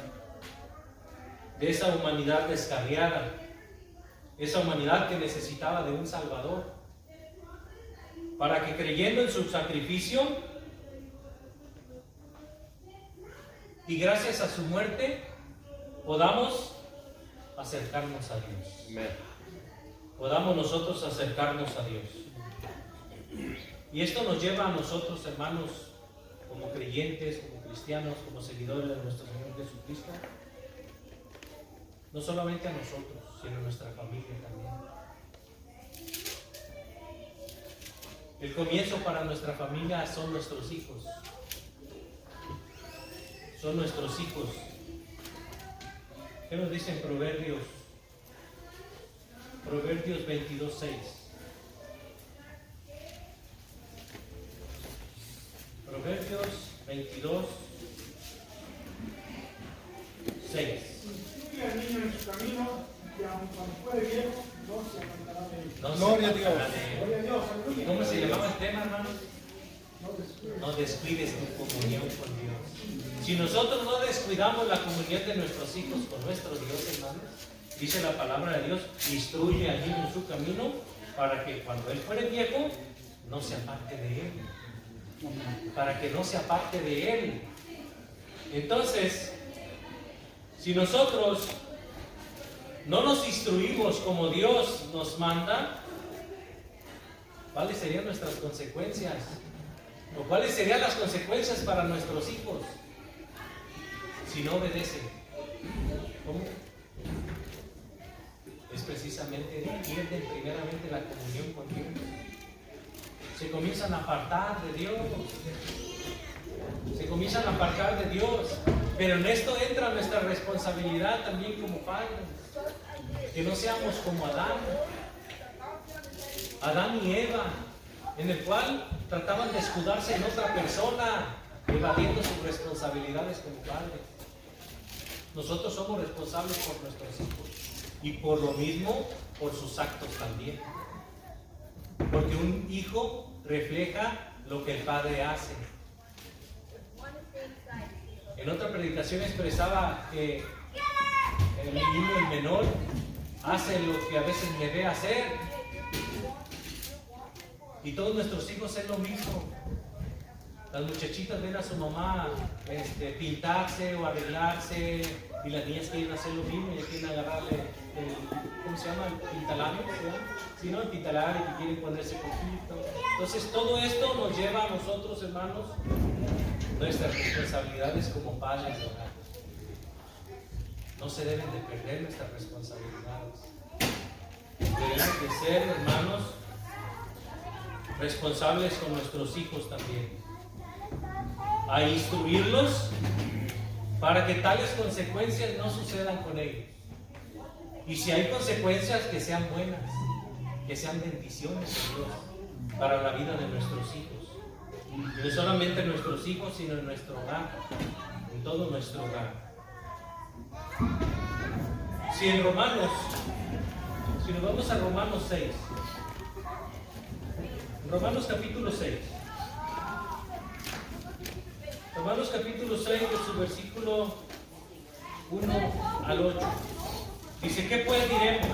de esa humanidad descarriada, esa humanidad que necesitaba de un Salvador, para que creyendo en su sacrificio y gracias a su muerte podamos acercarnos a Dios. Amén. Podamos nosotros acercarnos a Dios. Y esto nos lleva a nosotros, hermanos, como creyentes, como cristianos, como seguidores de nuestro Señor Jesucristo, no solamente a nosotros, sino a nuestra familia también. El comienzo para nuestra familia son nuestros hijos. Son nuestros hijos. ¿Qué nos dicen Proverbios? Proverbios 22:6. Proverbios 22:6. Instruye al niño en su camino, y aun cuando fuere viejo, no se apartará de él. No se Gloria a Dios. apartará de él. Gloria a Dios, aleluya. ¿Cómo se llamaba el tema, hermano? No descuides. No descuides tu comunión con Dios. Si nosotros no descuidamos la comunión de nuestros hijos con nuestro Dios, hermanos, dice la palabra de Dios, instruye al niño en su camino para que cuando él fuere viejo, no se aparte de él. Para que no se aparte de él. Entonces, si nosotros no nos instruimos como Dios nos manda, ¿cuáles serían nuestras consecuencias? ¿O cuáles serían las consecuencias para nuestros hijos si no obedecen? ¿Cómo? Es precisamente pierden primeramente la comunión con Dios. Se comienzan a apartar de Dios. Se comienzan a apartar de Dios. Pero en esto entra nuestra responsabilidad también como padres. Que no seamos como Adán y Eva, en el cual trataban de escudarse en otra persona, evadiendo sus responsabilidades como padres. Nosotros somos responsables por nuestros hijos y por lo mismo por sus actos también. Porque un hijo refleja lo que el padre hace. En otra predicación expresaba que el niño, el menor, hace lo que a veces le ve hacer. Y todos nuestros hijos es lo mismo. Las muchachitas ven a su mamá pintarse o arreglarse, y las niñas quieren hacer lo mismo, y quieren agarrarle ¿cómo se llama? El pintalabio, ¿sí, no? El pintalabio, que quieren ponerse poquito. Entonces todo esto nos lleva a nosotros, hermanos, nuestras responsabilidades como padres de hogar. No se deben de perder nuestras responsabilidades. Debemos de ser, hermanos, responsables con nuestros hijos también, a instruirlos para que tales consecuencias no sucedan con ellos. Y si hay consecuencias, que sean buenas, que sean bendiciones de Dios para la vida de nuestros hijos. Y no solamente en nuestros hijos, sino en nuestro hogar, en todo nuestro hogar. Si nos vamos a Romanos 6, Romanos capítulo 6. Romanos capítulo 6, de su versículo 1 al 8. Dice, ¿qué pues diremos?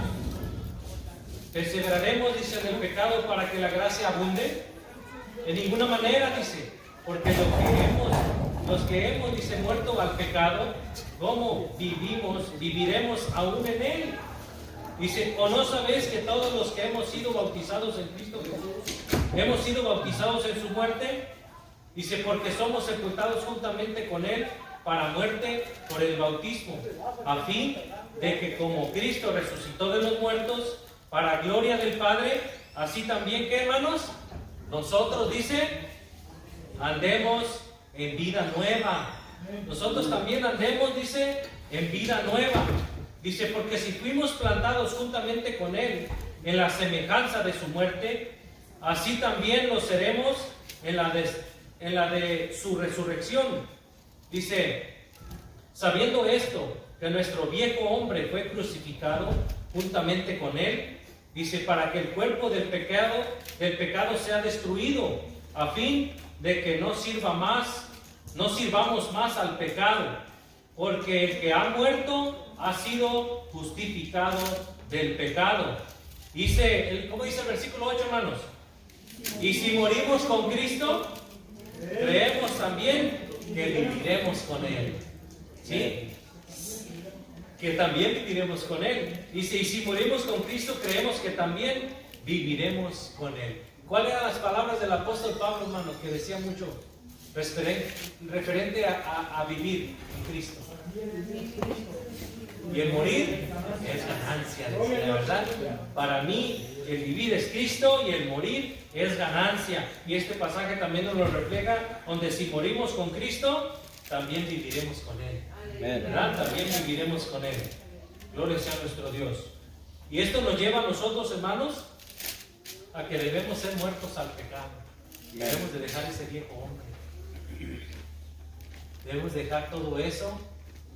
¿Perseveraremos, dice, en el pecado para que la gracia abunde? En ninguna manera, dice, porque los que hemos, dice, muerto al pecado, ¿cómo viviremos aún en él? Dice, ¿o no sabéis que todos los que hemos sido bautizados en Cristo Jesús, hemos sido bautizados en su muerte? Dice, porque somos sepultados juntamente con él para muerte por el bautismo, a fin de que como Cristo resucitó de los muertos para gloria del Padre, así también, ¿qué, hermanos? Nosotros, dice, andemos en vida nueva. Nosotros también andemos, dice, en vida nueva. Dice, porque si fuimos plantados juntamente con él en la semejanza de su muerte, así también lo seremos en la de su resurrección. Dice, sabiendo esto, que nuestro viejo hombre fue crucificado juntamente con él, dice, para que el cuerpo del pecado sea destruido, a fin de que no sirvamos más al pecado, porque el que ha muerto ha sido justificado del pecado. Dice, ¿cómo dice el versículo 8, hermanos? Y si morimos con Cristo, creemos también que viviremos con él. ¿Sí? Que también viviremos con él. Dice, y si morimos con Cristo, creemos que también viviremos con él. ¿Cuáles eran las palabras del apóstol Pablo, hermano, que decía mucho referente a vivir en Cristo? Y el morir es ganancia, decía, la verdad. Para mí, el vivir es Cristo y el morir es ganancia. Y este pasaje también nos lo refleja, donde si morimos con Cristo, también viviremos con él. ¿Verdad? También viviremos con él. Gloria sea nuestro Dios. Y esto nos lleva a nosotros, hermanos, a que debemos ser muertos al pecado. Debemos de dejar ese viejo hombre. Debemos dejar todo eso,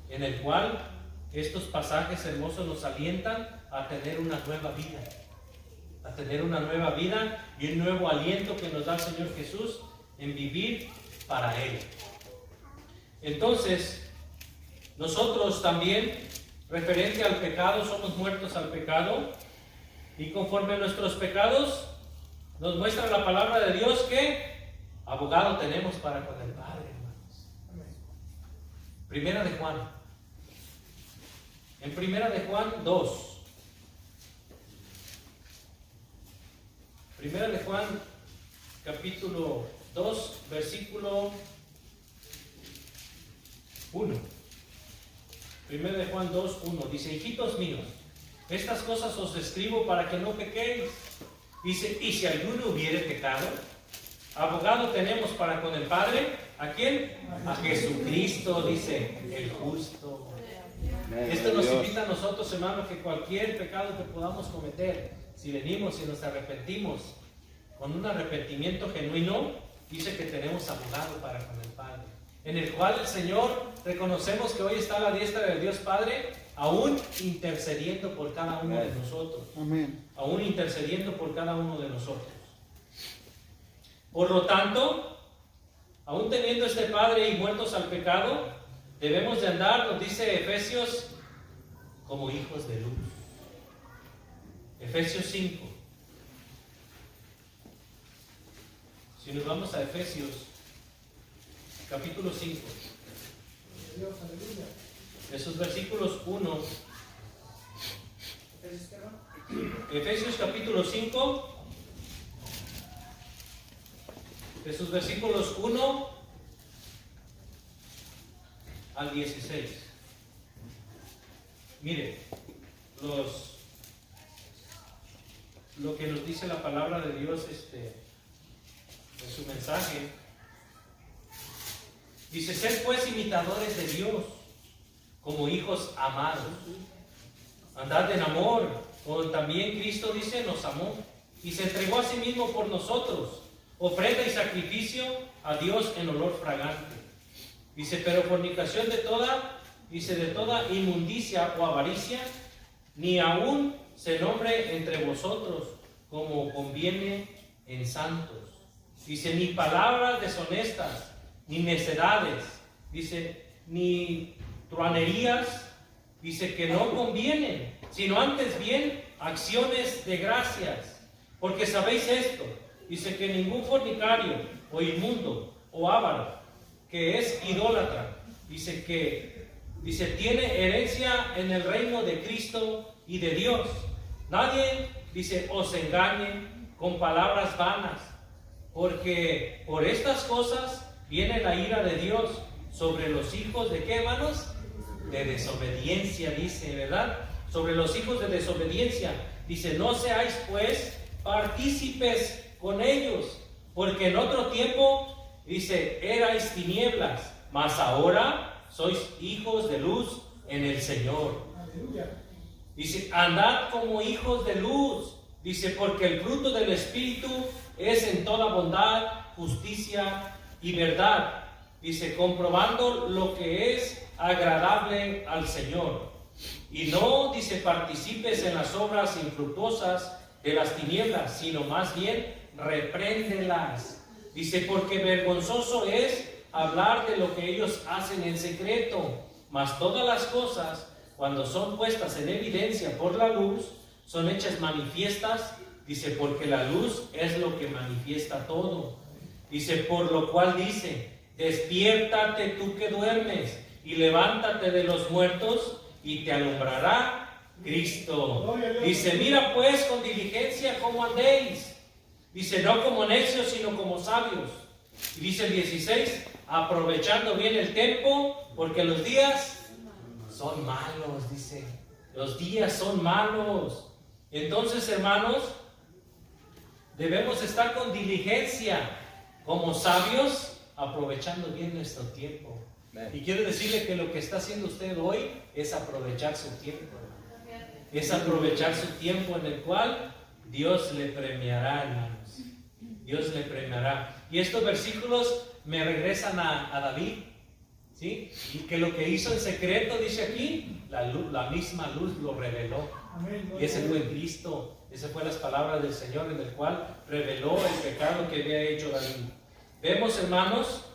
en el cual estos pasajes hermosos nos alientan a tener una nueva vida. A tener una nueva vida y un nuevo aliento que nos da el Señor Jesús en vivir para Él. Entonces, nosotros también, referente al pecado, somos muertos al pecado, y conforme a nuestros pecados, nos muestra la palabra de Dios que abogado tenemos para con el Padre, hermanos. Primera de Juan. En Primera de Juan 2. Primera de Juan, capítulo 2, versículo 1. Primera de Juan 2, 1. Dice, hijitos míos, estas cosas os escribo para que no pequéis. Dice, y si alguno hubiere pecado, abogado tenemos para con el Padre. ¿A quién? A Jesucristo, dice, el justo. Esto nos invita a nosotros, hermanos, que cualquier pecado que podamos cometer, si venimos y nos arrepentimos con un arrepentimiento genuino, dice que tenemos abogado para con el Padre, en el cual el Señor, reconocemos que hoy está a la diestra de Dios Padre, aún intercediendo por cada uno de nosotros. Amén. Aún intercediendo por cada uno de nosotros. Por lo tanto, aún teniendo este Padre y muertos al pecado, debemos de andar, nos dice Efesios, como hijos de luz. Efesios 5. Si nos vamos a Efesios, capítulo 5. Dios, aleluya. Esos versículos 1. Entonces, ¿qué no? Efesios capítulo 5. Esos versículos 1 al 16. Mire, lo que nos dice la palabra de Dios en su mensaje. Dice: sed pues imitadores de Dios, como hijos amados. Andad en amor, como también Cristo dice, nos amó, y se entregó a sí mismo por nosotros, ofrenda y sacrificio a Dios en olor fragante. Dice: pero fornicación de toda inmundicia o avaricia, ni aún se nombre entre vosotros, como conviene en santos. Dice: ni palabras deshonestas, ni necedades, dice, ni truanerías, dice, que no convienen, sino antes bien acciones de gracias. Porque sabéis esto, dice, que ningún fornicario o inmundo o avaro, que es idólatra, dice, tiene herencia en el reino de Cristo y de Dios. Nadie, dice, os engañe con palabras vanas, porque por estas cosas viene la ira de Dios sobre los hijos de ¿qué, hermanos? De desobediencia, dice, ¿verdad? Sobre los hijos de desobediencia. Dice: no seáis pues partícipes con ellos, porque en otro tiempo, dice, erais tinieblas, mas ahora sois hijos de luz en el Señor. Aleluya. Dice: andad como hijos de luz. Dice: porque el fruto del Espíritu es en toda bondad, justicia y verdad. Dice: comprobando lo que es agradable al Señor. Y no, dice, participes en las obras infructuosas de las tinieblas, sino más bien repréndelas. Dice: porque vergonzoso es hablar de lo que ellos hacen en secreto, mas todas las cosas, cuando son puestas en evidencia por la luz, son hechas manifiestas. Dice: porque la luz es lo que manifiesta todo. Dice: por lo cual dice: despiértate tú que duermes, y levántate de los muertos, y te alumbrará Cristo. Dice: mira pues con diligencia cómo andéis. Dice: no como necios, sino como sabios. Y dice el 16: aprovechando bien el tiempo, porque los días son malos. Dice: los días son malos. Entonces, hermanos, debemos estar con diligencia, como sabios, aprovechando bien nuestro tiempo. Y quiero decirle que lo que está haciendo usted hoy es aprovechar su tiempo. Es aprovechar su tiempo en el cual Dios le premiará, hermanos. Dios le premiará. Y estos versículos me regresan a David, ¿sí? Y que lo que hizo en secreto, dice aquí, la misma luz lo reveló. Amén. Y ese fue en Cristo. Esas fueron las palabras del Señor, en el cual reveló el pecado que había hecho David. Vemos, hermanos,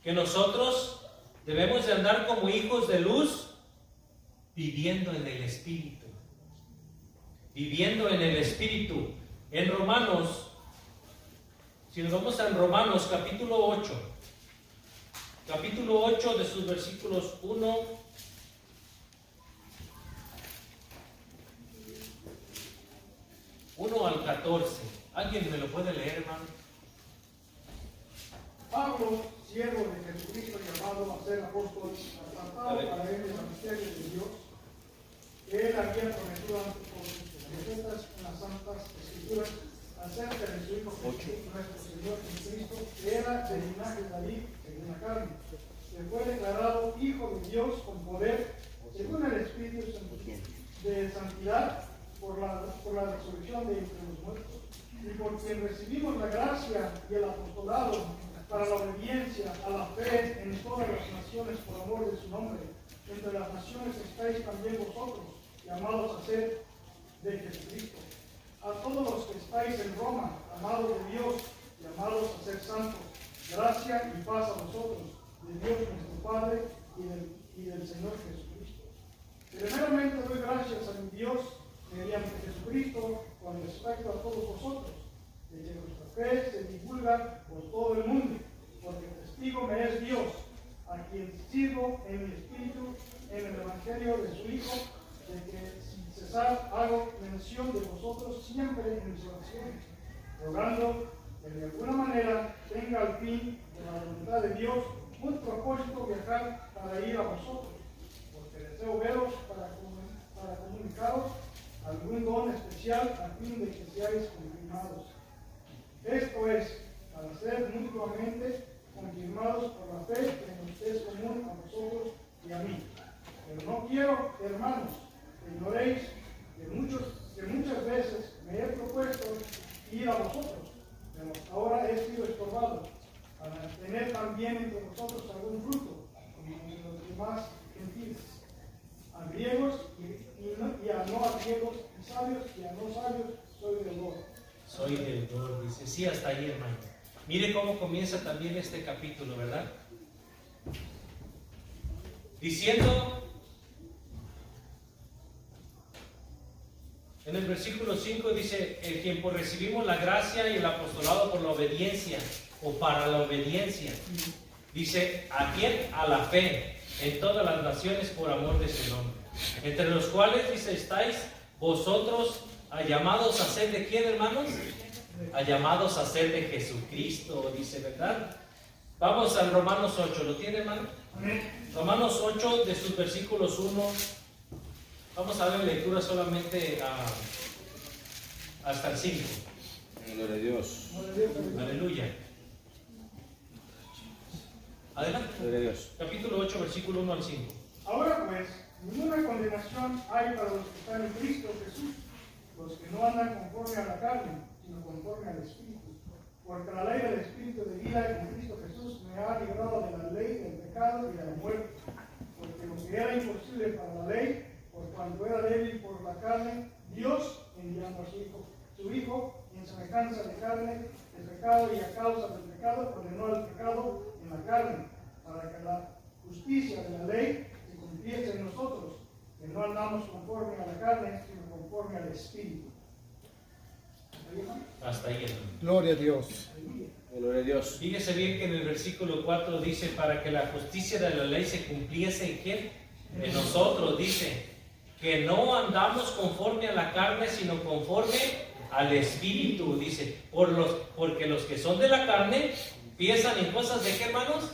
que nosotros debemos de andar como hijos de luz, viviendo en el Espíritu. Viviendo en el Espíritu. En Romanos, si nos vamos a Romanos capítulo 8. Capítulo 8 de sus versículos 1 al 14. ¿Alguien me lo puede leer, hermano? Pablo, siervo de Jesucristo, llamado a ser apóstol, apartado para él el misterio de Dios, que él había prometido antes por sus profetas en las santas escrituras, acerca de su Hijo Jesucristo, nuestro Señor Jesucristo, que era del linaje de David, según la carne, que fue declarado Hijo de Dios con poder, según el Espíritu de santidad, por la resurrección de entre los muertos, y por quien recibimos la gracia y el apostolado para la obediencia a la fe en todas las naciones por amor de su nombre. Entre las naciones estáis también vosotros, llamados a ser de Jesucristo. A todos los que estáis en Roma, amados de Dios, llamados a ser santos, gracia y paz a vosotros, de Dios nuestro Padre y del Señor Jesucristo. Primeramente doy gracias a mi Dios mediante Jesucristo con respecto a todos vosotros, de que nuestra fe se divulga por todo el mundo, porque testigo me es Dios, a quien sirvo en el Espíritu, en el Evangelio de su Hijo, de que sin cesar hago mención de vosotros siempre en mis oraciones, rogando que de alguna manera tenga al fin de la voluntad de Dios un propósito viajar para ir a vosotros, porque deseo veros para comunicaros algún don especial a fin de que seáis confirmados. Esto es, para ser mutuamente confirmados por la fe que nos es común a vosotros y a mí. Pero no quiero, hermanos, que ignoréis que muchas veces me he propuesto ir a vosotros, pero ahora he sido estorbado, para tener también entre vosotros algún fruto, como en los demás gentiles, a griegos y a no a griegos, y sabios y a no sabios, soy deudor. Soy deudor, dice. Sí, hasta ahí, hermano. Mire cómo comienza también este capítulo, ¿verdad? Diciendo, en el versículo 5 dice, el quien por recibimos la gracia y el apostolado por la obediencia, o para la obediencia. Dice, ¿a quién? A la fe, en todas las naciones por amor de su nombre. Entre los cuales, dice, estáis vosotros llamados a ser de quién, hermanos? Llamados a ser de Jesucristo, dice, ¿verdad? Vamos al Romanos 8, ¿lo tiene, hermano? Romanos 8, de sus versículos 1. Vamos a dar lectura solamente hasta el 5. Gloria a Dios. Aleluya. Adelante. Gloria a Dios. Capítulo 8, versículo 1 al 5. Ahora pues, ninguna condenación hay para los que están en Cristo Jesús, los que no andan conforme a la carne, sino conforme al Espíritu. Porque la ley del Espíritu de vida en Cristo Jesús me ha librado de la ley del pecado y de la muerte. Porque lo que era imposible para la ley, por cuanto era débil por la carne, Dios, enviando a su Hijo, en semejanza de carne, el pecado, y a causa del pecado, condenó al pecado en la carne, para que la justicia de la ley se cumpliese en nosotros, que no andamos conforme a la carne, sino conforme al Espíritu. Hasta ahí, hermano. Gloria a Dios. Gloria a Dios. Fíjese bien que en el versículo 4 dice, para que la justicia de la ley se cumpliese en quién? En nosotros, dice, que no andamos conforme a la carne, sino conforme al Espíritu, dice, porque los que son de la carne empiezan en cosas de qué, hermanos?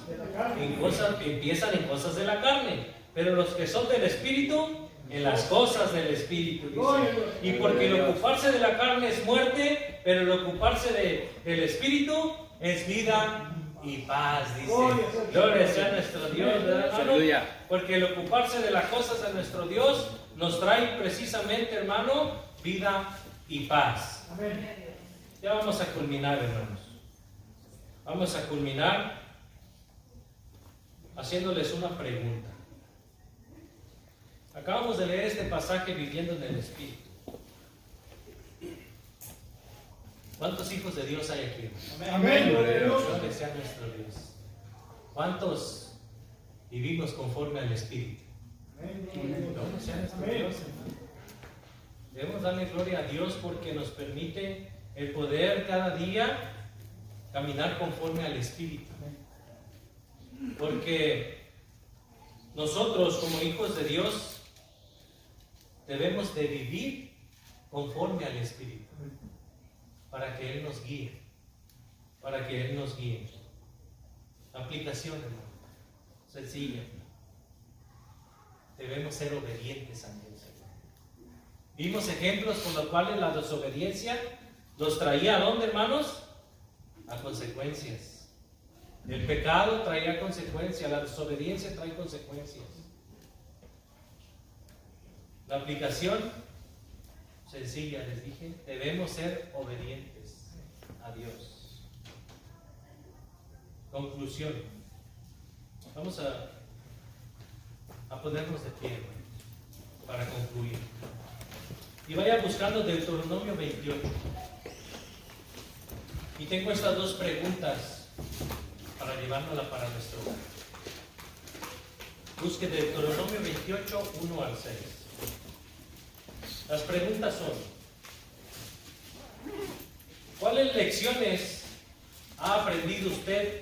Empiezan en cosas de la carne, pero los que son del Espíritu, en las cosas del Espíritu, dice. Y porque el ocuparse de la carne es muerte, pero el ocuparse del Espíritu es vida y paz, dice. Gloria sea a nuestro Dios, ¿verdad, hermano? Aleluya. Porque el ocuparse de las cosas de nuestro Dios nos trae precisamente, hermano, vida y paz. Amén. Ya vamos a culminar, hermanos. Vamos a culminar haciéndoles una pregunta. Acabamos de leer este pasaje viviendo en el Espíritu. ¿Cuántos hijos de Dios hay aquí? Amén. Gloria sea nuestro Dios. ¿Cuántos vivimos conforme al Espíritu? Gloria sea nuestro Dios, hermano. Debemos darle gloria a Dios porque nos permite el poder cada día caminar conforme al Espíritu. Porque nosotros como hijos de Dios debemos de vivir conforme al Espíritu, para que Él nos guíe, para que Él nos guíe. Aplicación, hermano, sencilla. Debemos ser obedientes a Dios. Vimos ejemplos con los cuales la desobediencia los traía ¿a dónde, hermanos? A consecuencias. El pecado traía consecuencias, la desobediencia trae consecuencias. La aplicación sencilla, les dije, debemos ser obedientes a Dios. Conclusión. Vamos a ponernos de pie, hermano, para concluir. Y vaya buscando Deuteronomio 28. Y tengo estas dos preguntas para llevárnosla para nuestro hogar. Busque Deuteronomio 28, 1 al 6. Las preguntas son: ¿cuáles lecciones ha aprendido usted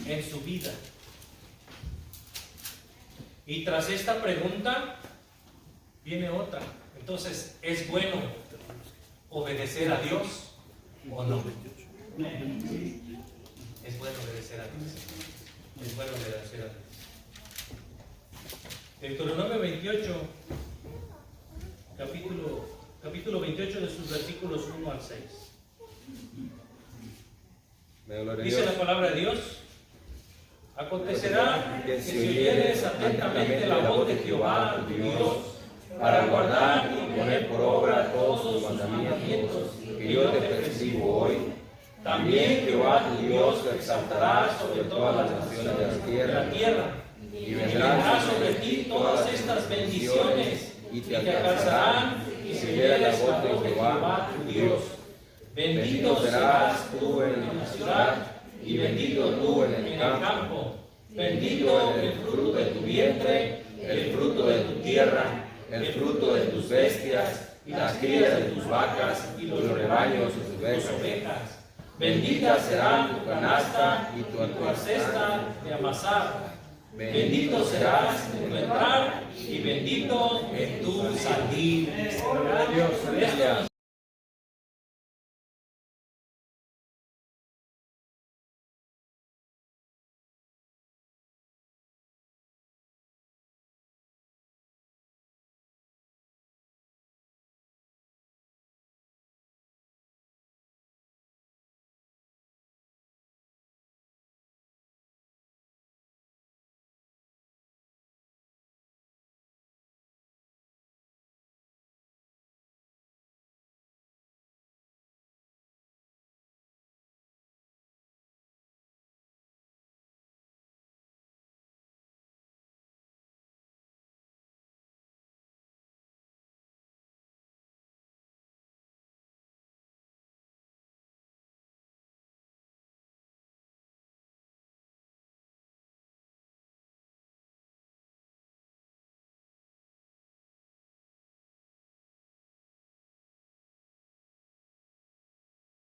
en su vida. Y tras esta pregunta viene otra. Entonces, ¿es bueno obedecer a Dios o no? Es bueno obedecer a Dios. Es bueno obedecer a Dios. Deuteronomio 28, capítulo 28 de sus versículos 1 al 6. Dice la palabra de Dios: acontecerá que si oyeres atentamente la voz de Jehová tu Dios, para guardar y poner por obra todos sus mandamientos que yo te prescribo hoy, también Jehová tu Dios te exaltará sobre todas las naciones de la tierra, y vendrán sobre ti todas estas bendiciones, y te alcanzarán y si oyeres la voz de Jehová tu Dios. Bendito serás tú en la ciudad, y bendito tú en el campo. Bendito el fruto de tu vientre, el fruto de tu tierra, el fruto de tus bestias, y las crías de tus vacas, y los rebaños de tus ovejas. Bendita será tu canasta y tu cesta de amasar. Bendito serás en tu entrar, y bendito en tu salir. Gloria a Dios.